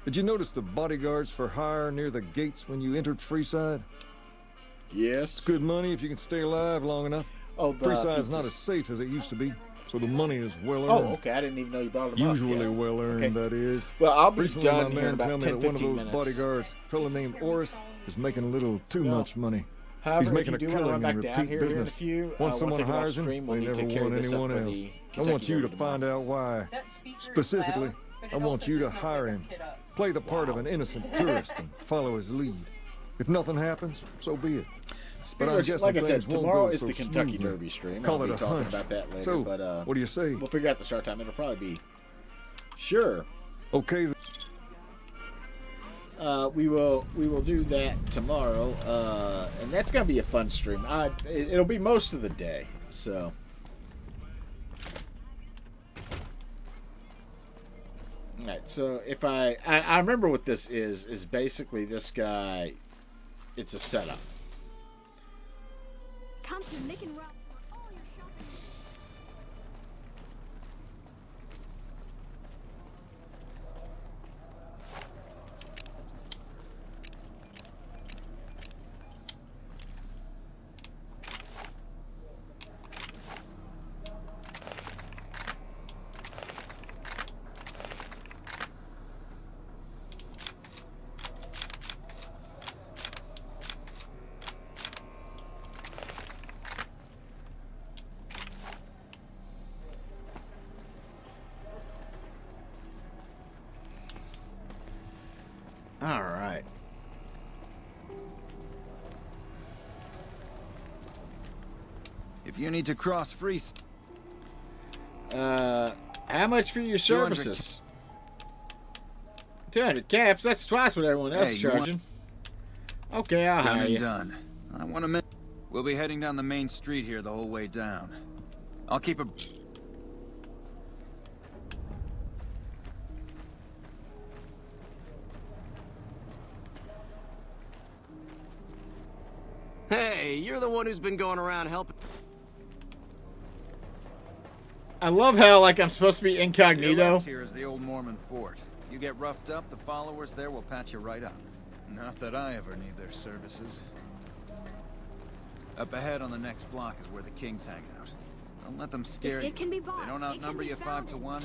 Did you notice the bodyguards for hire near the gates when you entered Freeside? Yes. It's good money if you can stay alive long enough. Oh, Freeside's not as safe as it used to be, so the money is well earned. Oh, okay. I didn't even know you brought them Usually up. well earned, okay. That is. Well, I'll be Recently, done my here in man about tell 10, me that one of 15 those minutes. bodyguards, a fellow named Oris, is making a little too much money. However, He's making if a you do want to run killing in back down repeat here in a business. few, Once someone I get off hires him, stream, they we'll need never to carry want this up anyone for else. the I want Kentucky you to Derby find tomorrow. out why. That speaker is Specifically, loud, but it I want also you to does not hire pick him. it up. Play the part of an innocent tourist and follow his lead. If nothing happens, so be it. But I'm guessing like I said, things won't tomorrow go is so the Kentucky smoothly. Derby stream. Call I'll it be a talking hunch. about that later. So, but what do you say? We'll figure out the start time. It'll probably be... Sure. Okay. We will do that tomorrow, and that's gonna be a fun stream. It'll be most of the day, so. All right, so if I remember what this is basically this guy. It's a setup. Come to Mick and Ralph for all your shopping. All right. If you need to cross free... How much for your services? 200 caps? That's twice what everyone else is charging. Okay, I'll hire you. Done. I want to... We'll be heading down the main street here the whole way down. I'll keep a... Hey, you're the one who's been going around helping. I love how, like, I'm supposed to be incognito. Here is the old Mormon fort. You get roughed up, the followers there will patch you right up. Not that I ever need their services. Up ahead on the next block is where the kings hang out. Don't let them scare you. It can be bought. They don't outnumber you 5 to 1.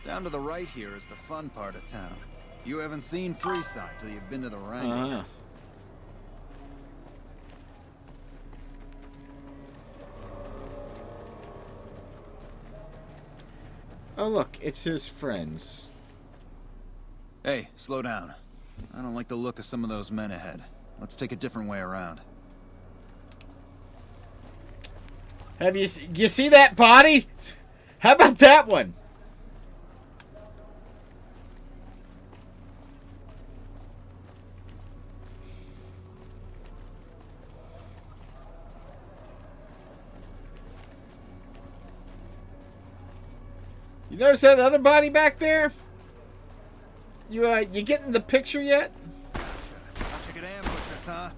Down to the right here is the fun part of town. You haven't seen Freeside till you've been to the Wrangler. Oh look, it's his friends. Hey, slow down. I don't like the look of some of those men ahead. Let's take a different way around. Have you see that body? How about that one? You notice that other body back there? You getting the picture yet? Thought you could ambush us, huh?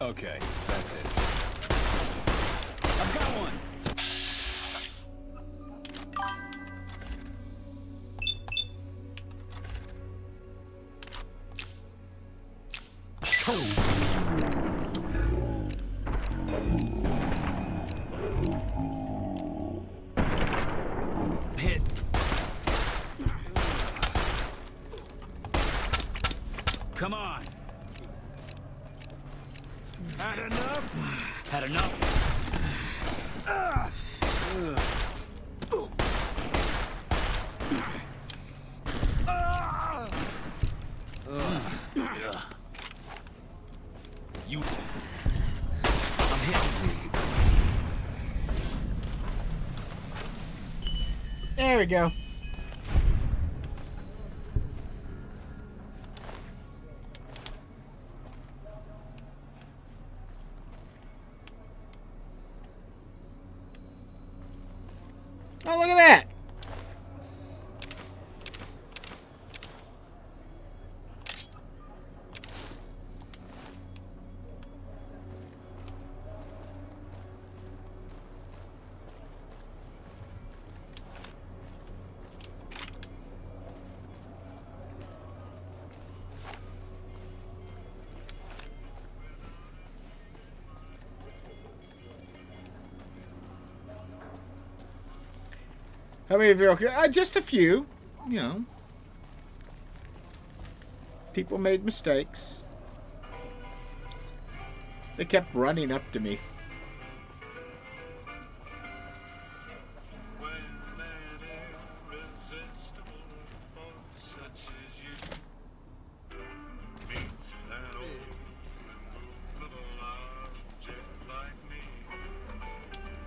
Okay, that's it. I've got one! Hit. Come on! Had enough? Had enough? You... I'm hitting. There we go. Oh, look at that. How many of you are okay? Just a few, you know. People made mistakes. They kept running up to me.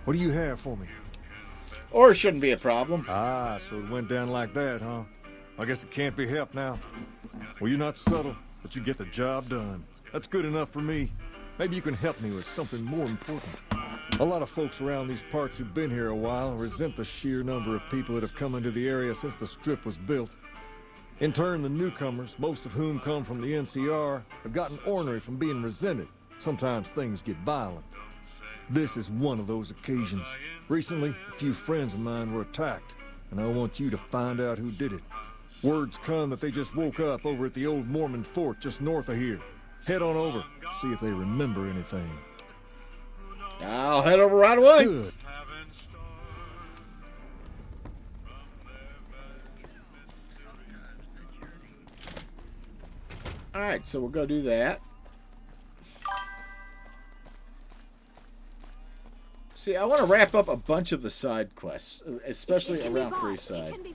What do you have for me? Or it shouldn't be a problem. Ah, so it went down like that, huh? I guess it can't be helped now. Well, you're not subtle, but you get the job done. That's good enough for me. Maybe you can help me with something more important. A lot of folks around these parts who've been here a while resent the sheer number of people that have come into the area since the Strip was built. In turn, the newcomers, most of whom come from the NCR, have gotten ornery from being resented. Sometimes things get violent. This is one of those occasions. Recently, a few friends of mine were attacked, and I want you to find out who did it. Word's come that they just woke up over at the old Mormon fort just north of here. Head on over, see if they remember anything. I'll head over right away. Good. Alright, so we'll go do that. See, I want to wrap up a bunch of the side quests, especially around Freeside.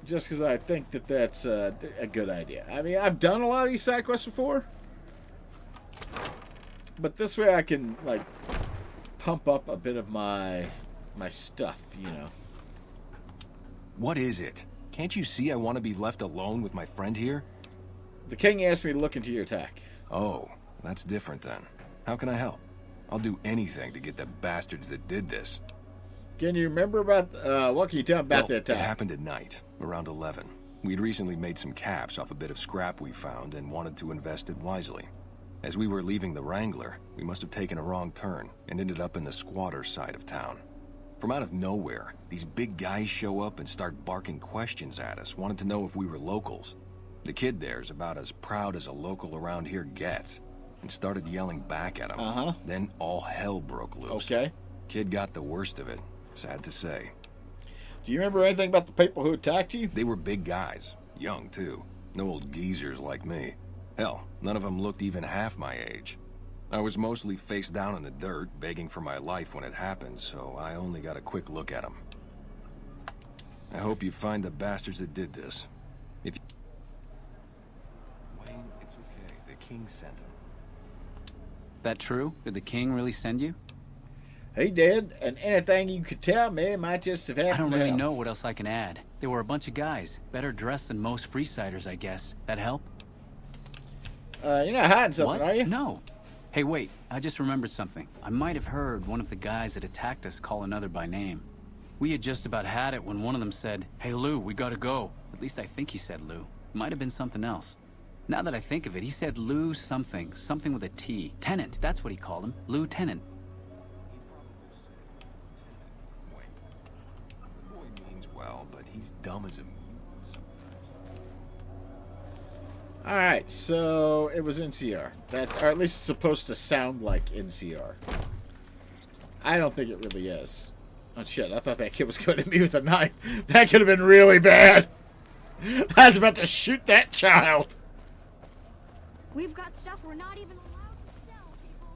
Just because I think that that's a good idea. I mean, I've done a lot of these side quests before, but this way I can, like, pump up a bit of my stuff, you know. What is it? Can't you see I want to be left alone with my friend here? The king asked me to look into your attack. Oh, that's different then. How can I help? I'll do anything to get the bastards that did this. Can you remember about, what can you tell me about the attack? It happened at night, around 11. We'd recently made some caps off a bit of scrap we found and wanted to invest it wisely. As we were leaving the Wrangler, we must have taken a wrong turn and ended up in the squatter side of town. From out of nowhere, these big guys show up and start barking questions at us, wanted to know if we were locals. The kid there's about as proud as a local around here gets, and started yelling back at him. Then all hell broke loose. Okay. Kid got the worst of it, sad to say. Do you remember anything about the people who attacked you? They were big guys, young too. No old geezers like me. Hell, none of them looked even half my age. I was mostly face down in the dirt, begging for my life when it happened, so I only got a quick look at them. I hope you find the bastards that did this. If you... Wayne, it's okay. The king sent him. That true? Did the king really send you? He did, and anything you could tell me might just have happened. I don't really know what else I can add. They were a bunch of guys, better dressed than most Freesiders, I guess. That help? You're not hiding something, what? are you? No. Hey, wait, I just remembered something. I might have heard one of the guys that attacked us call another by name. We had just about had it when one of them said, "Hey, Lou, we gotta go." At least I think he said Lou. Might have been something else. Now that I think of it, he said Lou something. Something with a T. Tenant, that's what he called him. Lieutenant. The boy means well, but he's dumb as a mule sometimes. Alright, so it was NCR. That's, or at least it's supposed to sound like NCR. I don't think it really is. Oh shit, I thought that kid was going to me with a knife. That could have been really bad. I was about to shoot that child. We've got stuff we're not even allowed to sell, people.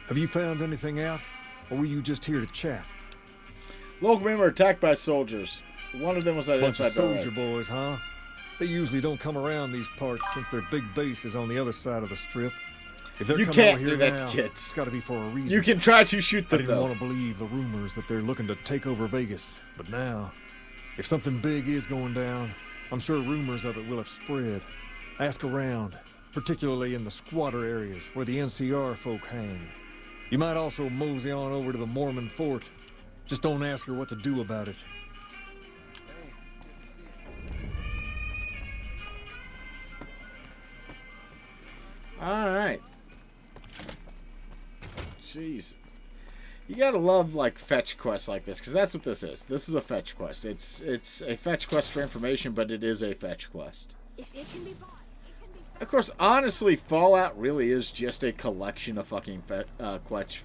Have you found anything out? Or were you just here to chat? Local men were attacked by soldiers. One of them was Bunch identified of soldier by boys, huh? They usually don't come around these parts since their big base is on the other side of the strip. If they're You coming can't over here do that now, to kids. It's got to be for a reason. You can try to shoot them, I didn't though. want to believe the rumors that they're looking to take over Vegas, but now, if something big is going down, I'm sure rumors of it will have spread. Ask around, particularly in the squatter areas where the NCR folk hang. You might also mosey on over to the Mormon fort. Just don't ask her what to do about it. Alright. Jeez. You gotta love, like, fetch quests like this, because that's what this is. This is a fetch quest. It's a fetch quest for information, but it is a fetch quest. If it can be bought, it can be found. Of course, honestly, Fallout really is just a collection of fucking fetch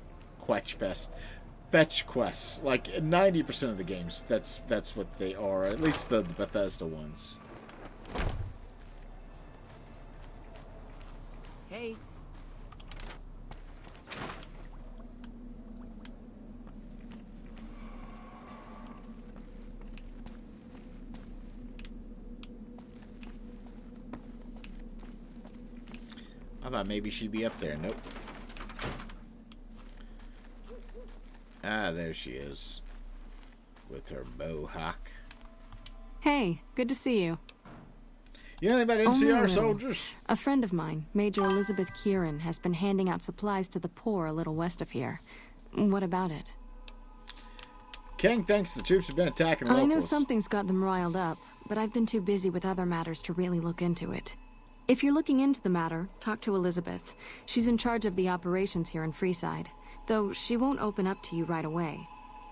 quests. Like 90% of the games, that's what they are. At least the Bethesda ones. Hey. I thought maybe she'd be up there. Nope. Ah, there she is. With her mohawk. Hey, good to see you. You know anything about Only a NCR little. soldiers? A friend of mine, Major Elizabeth Kieran, has been handing out supplies to the poor a little west of here. What about it? King thinks the troops have been attacking locals. I know something's got them riled up, but I've been too busy with other matters to really look into it. If you're looking into the matter, talk to Elizabeth. She's in charge of the operations here in Freeside, though she won't open up to you right away.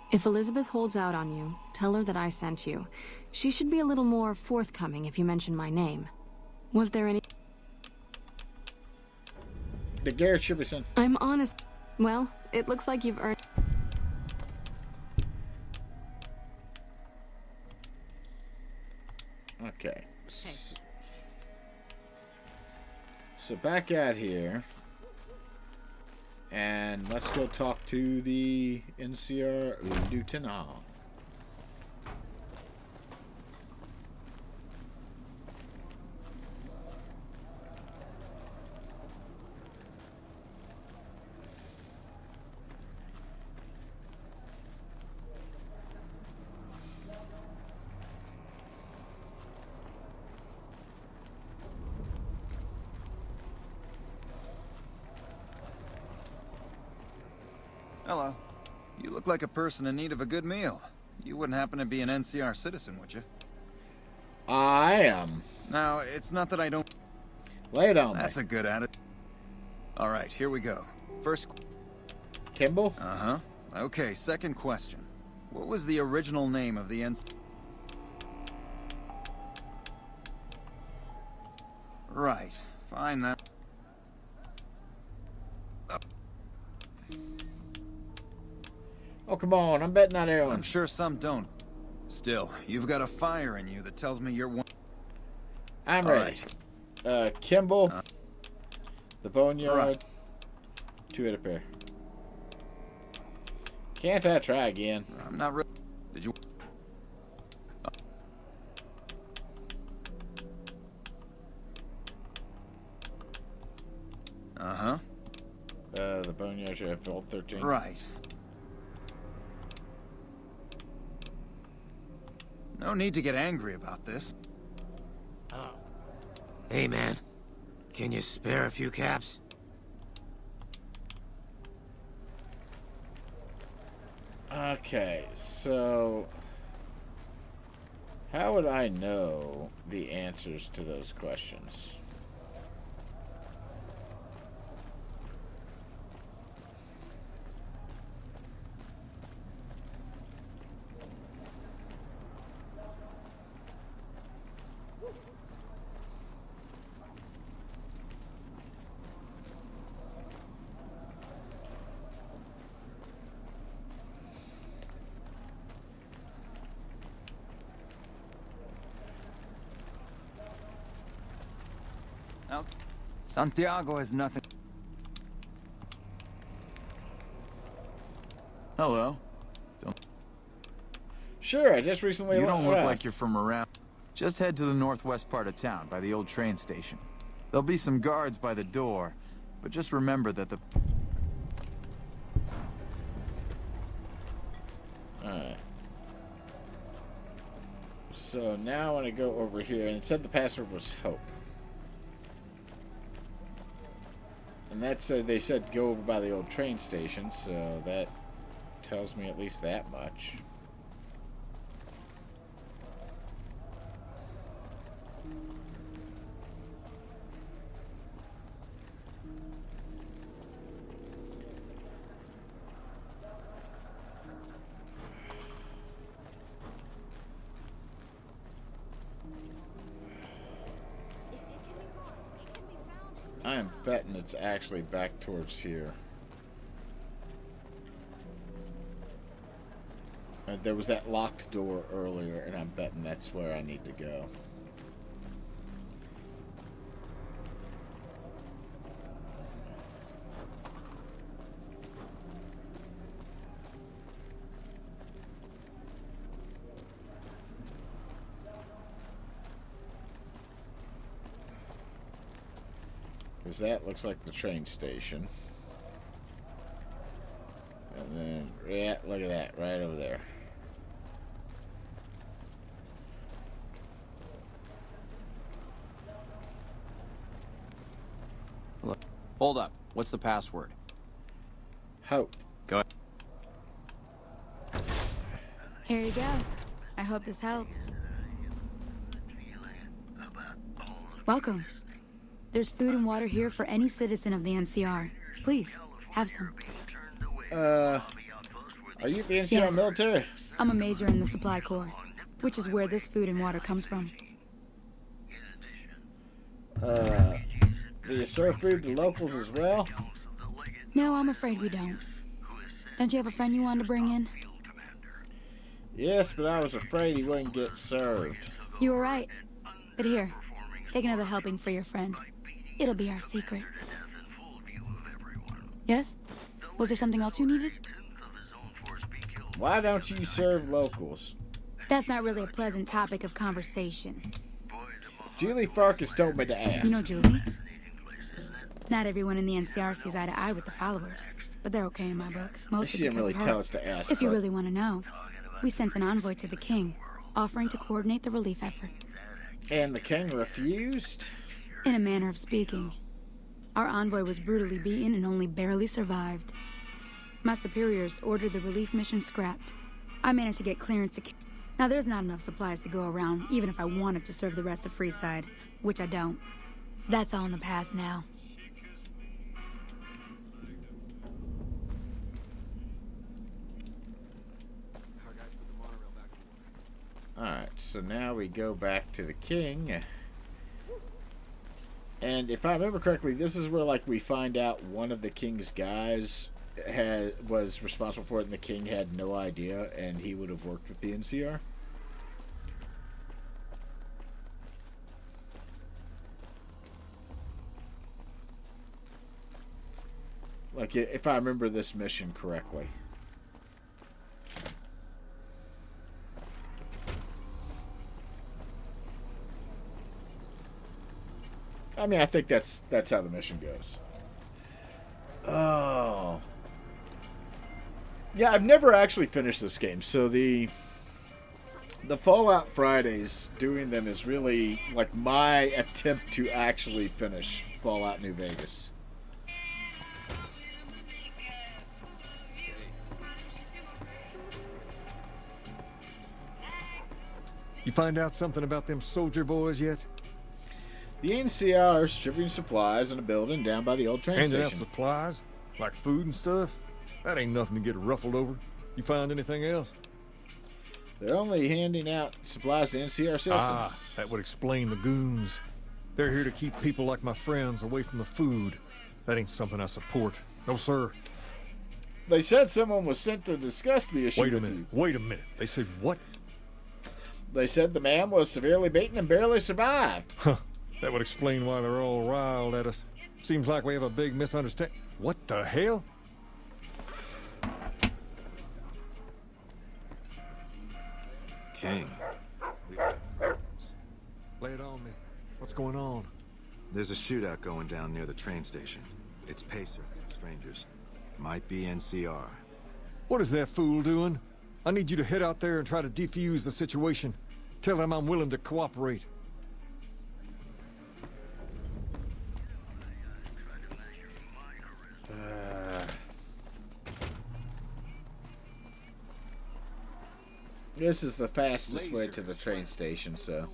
If Elizabeth holds out on you, tell her that I sent you. She should be a little more forthcoming if you mention my name. Was there any... The Garrett should be sent. I'm honest. Well, it looks like you've earned... Okay. So back out here. And let's go talk to the NCR Lieutenant. Hello. You look like a person in need of a good meal. You wouldn't happen to be an NCR citizen, would you? I am. Now, it's not that I don't... Lay it on me. That's a good attitude. All right, here we go. First... Kimball? Uh-huh. Okay, second question. What was the original name of the NCR? Right. Fine, then. Oh, come on. I'm betting not everyone. I'm sure some don't. Still, you've got a fire in you that tells me you're one... I'm ready. Right. Kimball. The Boneyard. Right. 2 at a pair. Can't I try again? I'm not really... Did you... Uh-huh. The Boneyard should have filled 13. Right. No need to get angry about this. Oh. Hey, man. Can you spare a few caps? Okay, so... How would I know the answers to those questions? Now, Santiago has nothing... Hello. Sure, I just recently... You don't look like you're from around. Just head to the northwest part of town, by the old train station. There'll be some guards by the door, but just remember that the... Alright. So now I want to go over here, and it said the password was Hope. And that said, they said go over by the old train station, so that tells me at least that much. I am betting it's actually back towards here. There was that locked door earlier, and I'm betting that's where I need to go. Because that looks like the train station. And then, yeah, look at that, right over there. Hold up. What's the password? Hope. Go ahead. Here you go. I hope this helps. Welcome. There's food and water here for any citizen of the NCR. Please, have some. Are you the NCR Yes. military? I'm a major in the supply corps, which is where this food and water comes from. Do you serve food to locals as well? No, I'm afraid we don't. Don't you have a friend you wanted to bring in? Yes, but I was afraid he wouldn't get served. You were right. But here, take another helping for your friend. It'll be our secret. Yes? Was there something else you needed? Why don't you serve locals? That's not really a pleasant topic of conversation. Julie Farkas told me to ask. You know Julie? Not everyone in the NCR sees eye to eye with the followers, but they're okay in my book. Mostly She didn't because really of her. tell us to ask. If you but- really want to know, we sent an envoy to the king, offering to coordinate the relief effort. And the king refused? In a manner of speaking. Our envoy was brutally beaten and only barely survived. My superiors ordered the relief mission scrapped. I managed to get clearance to... Now, there's not enough supplies to go around, even if I wanted to serve the rest of Freeside, which I don't. That's all in the past now. Alright, so now we go back to the king. And if I remember correctly, this is where, like, we find out one of the king's guys was responsible for it, and the king had no idea, and he would have worked with the NCR. Like, if I remember this mission correctly. I mean, I think that's how the mission goes. Oh. Yeah, I've never actually finished this game, so the Fallout Fridays, doing them is really like my attempt to actually finish Fallout New Vegas. You find out something about them soldier boys yet? The NCR are stripping supplies in a building down by the old train Handing out station. supplies? Like food and stuff? That ain't nothing to get ruffled over. You find anything else? They're only handing out supplies to NCR citizens. Ah, that would explain the goons. They're here to keep people like my friends away from the food. That ain't something I support. No, sir. They said someone was sent to discuss the issue Wait a with minute. you. Wait a minute. They said what? They said the man was severely beaten and barely survived. Huh. That would explain why they're all riled at us. Seems like we have a big misunderstanding. What the hell? King. Lay it on me. What's going on? There's a shootout going down near the train station. It's Pacers, strangers. Might be NCR. What is that fool doing? I need you to head out there and try to defuse the situation. Tell them I'm willing to cooperate. This is the fastest way to the train station, so...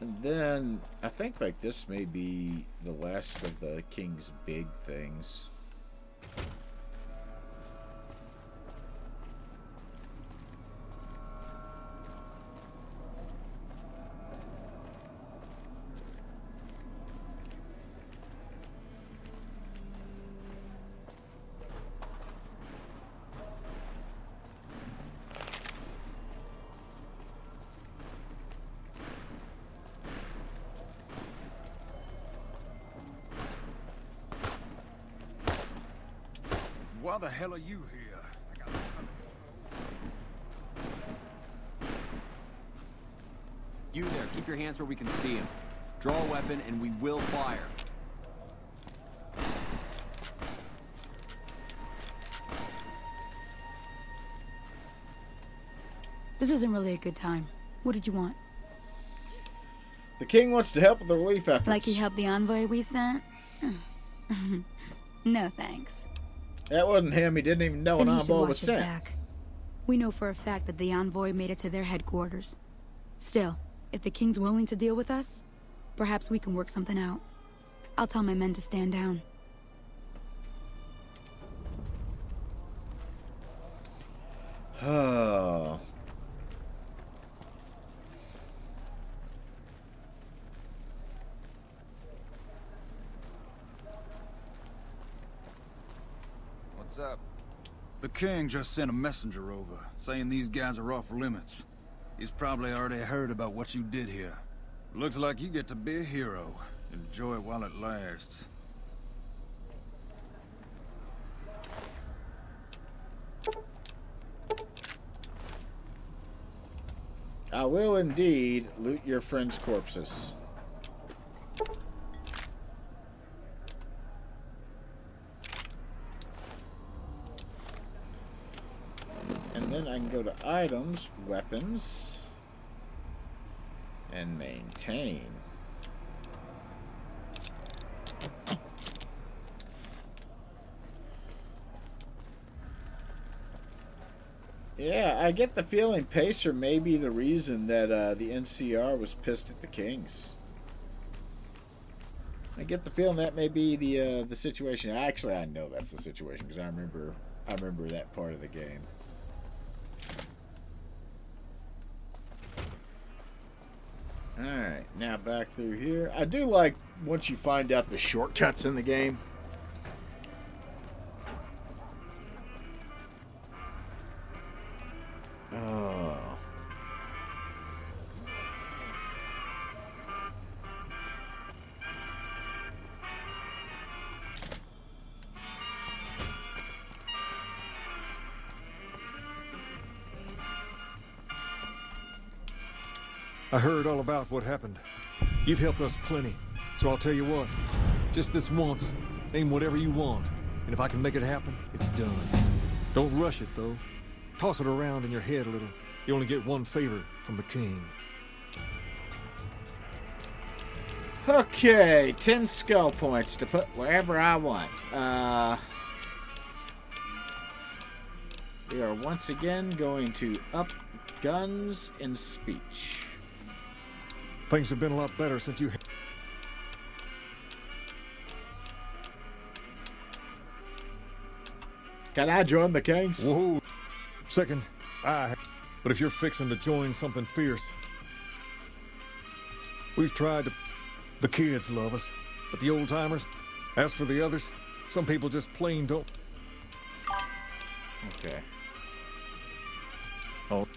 And then, I think, like, this may be the last of the king's big things. Why the hell are you here? I got something. You there, keep your hands where we can see him. Draw a weapon and we will fire. This isn't really a good time. What did you want? The king wants to help with the relief efforts. Like he helped the envoy we sent? No thanks. That wasn't him. He didn't even know Then an he should envoy watch was his sent. back. We know for a fact that the envoy made it to their headquarters. Still, if the king's willing to deal with us, perhaps we can work something out. I'll tell my men to stand down. Oh. What's up? The king just sent a messenger over, saying these guys are off limits. He's probably already heard about what you did here. Looks like you get to be a hero. Enjoy it while it lasts. I will indeed loot your friends' corpses. And then I can go to items, weapons, and maintain. Yeah, I get the feeling Pacer may be the reason that the NCR was pissed at the Kings. I get the feeling that may be the situation. Actually, I know that's the situation because I remember that part of the game. All right, now back through here. I do like once you find out the shortcuts in the game. Oh. I heard all about what happened. You've helped us plenty, so I'll tell you what. Just this once, aim whatever you want, and if I can make it happen, it's done. Don't rush it, though. Toss it around in your head a little. You only get one favor from the king. Okay, 10 skull points to put wherever I want. We are once again going to up guns and speech. Things have been a lot better since you... Can I join the Kings? Whoa. Second, but if you're fixing to join something fierce... We've tried to... The kids love us, but the old-timers... As for the others, some people just plain don't... Okay. Oh.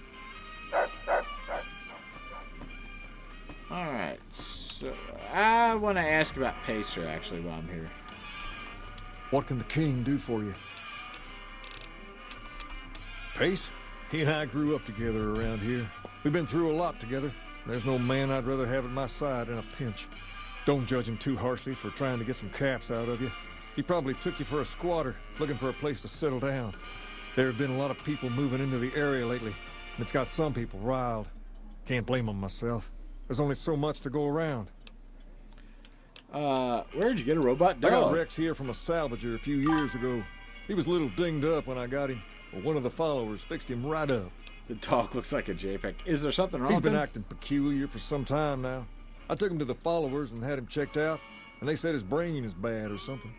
Alright, so... I want to ask about Pacer, actually, while I'm here. What can the king do for you? Pace? He and I grew up together around here. We've been through a lot together. There's no man I'd rather have at my side in a pinch. Don't judge him too harshly for trying to get some caps out of you. He probably took you for a squatter, looking for a place to settle down. There have been a lot of people moving into the area lately, and it's got some people riled. Can't blame them myself. There's only so much to go around. Where'd you get a robot dog? I got Rex here from a salvager a few years ago. He was a little dinged up when I got him. Well, one of the followers fixed him right up. The dog looks like a JPEG. Is there something wrong He's with been him? acting peculiar for some time now. I took him to the followers and had him checked out, and they said his brain is bad or something.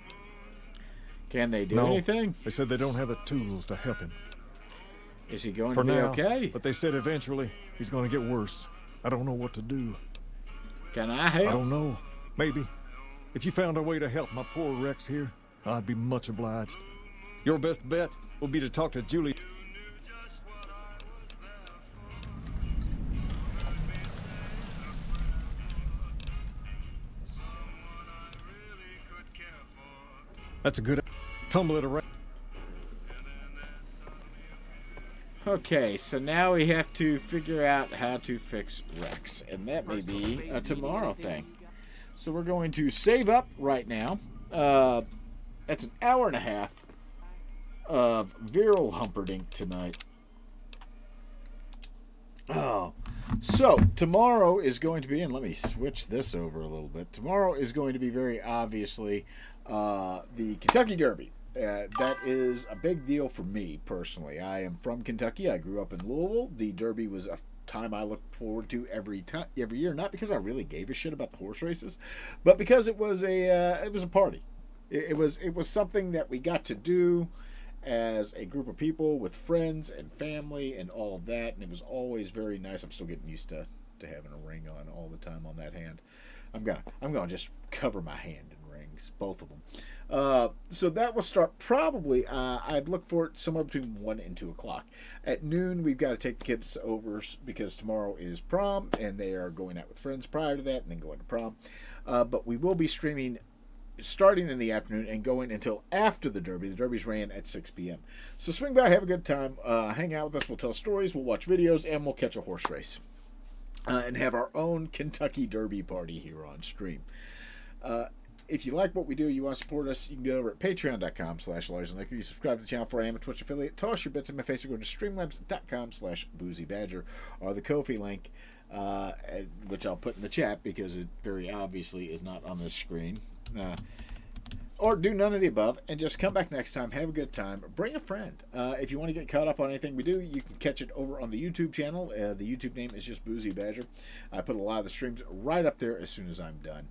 Can they do anything? They said they don't have the tools to help him. Is he going for to be now, okay? But they said eventually he's going to get worse. I don't know what to do. Can I help? I don't know. Maybe. If you found a way to help my poor Rex here, I'd be much obliged. Your best bet will be to talk to Julie. That's a good... Tumble it around. Okay, so now we have to figure out how to fix Rex, and that may be a tomorrow thing. So we're going to save up right now. That's an hour and a half of Virile Humperdink tonight. Oh, so tomorrow is going to be, and let me switch this over a little bit. Tomorrow is going to be very obviously the Kentucky Derby. That is a big deal for me personally. I am from Kentucky. I grew up in Louisville. The Derby was a time I looked forward to every year, not because I really gave a shit about the horse races, but because it was a party. It was something that we got to do as a group of people with friends and family and all of that, and it was always very nice. I'm still getting used to having a ring on all the time on that hand. I'm gonna just cover my hand in rings, both of them. So that will start probably, I'd look for it somewhere between 1 and 2 o'clock. At noon, we've got to take the kids over because tomorrow is prom, and they are going out with friends prior to that and then going to prom. But we will be streaming starting in the afternoon and going until after the Derby. The Derby's ran at 6 p.m. So swing by, have a good time, hang out with us, we'll tell stories, we'll watch videos, and we'll catch a horse race. And have our own Kentucky Derby party here on stream. If you like what we do, you want to support us, you can go over at patreon.com/LarsandLiquor. You subscribe to the channel for I am a Twitch affiliate. Toss your bits in my face or go to streamlabs.com/BoozyBadger or the Ko-fi link, which I'll put in the chat because it very obviously is not on this screen. Or do none of the above and just come back next time, have a good time, bring a friend. If you want to get caught up on anything we do, you can catch it over on the YouTube channel. The YouTube name is just Boozy Badger. I put a lot of the streams right up there as soon as I'm done.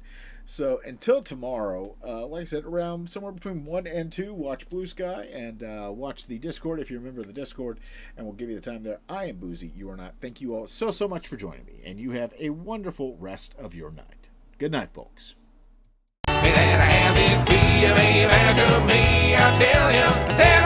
So until tomorrow, like I said, around somewhere between 1 and 2, watch Blue Sky and watch the Discord if you're a member of the Discord, and we'll give you the time there. I am Boozy, you are not. Thank you all so much for joining me, and you have a wonderful rest of your night. Good night, folks. That has it be a baby to me, I tell you, that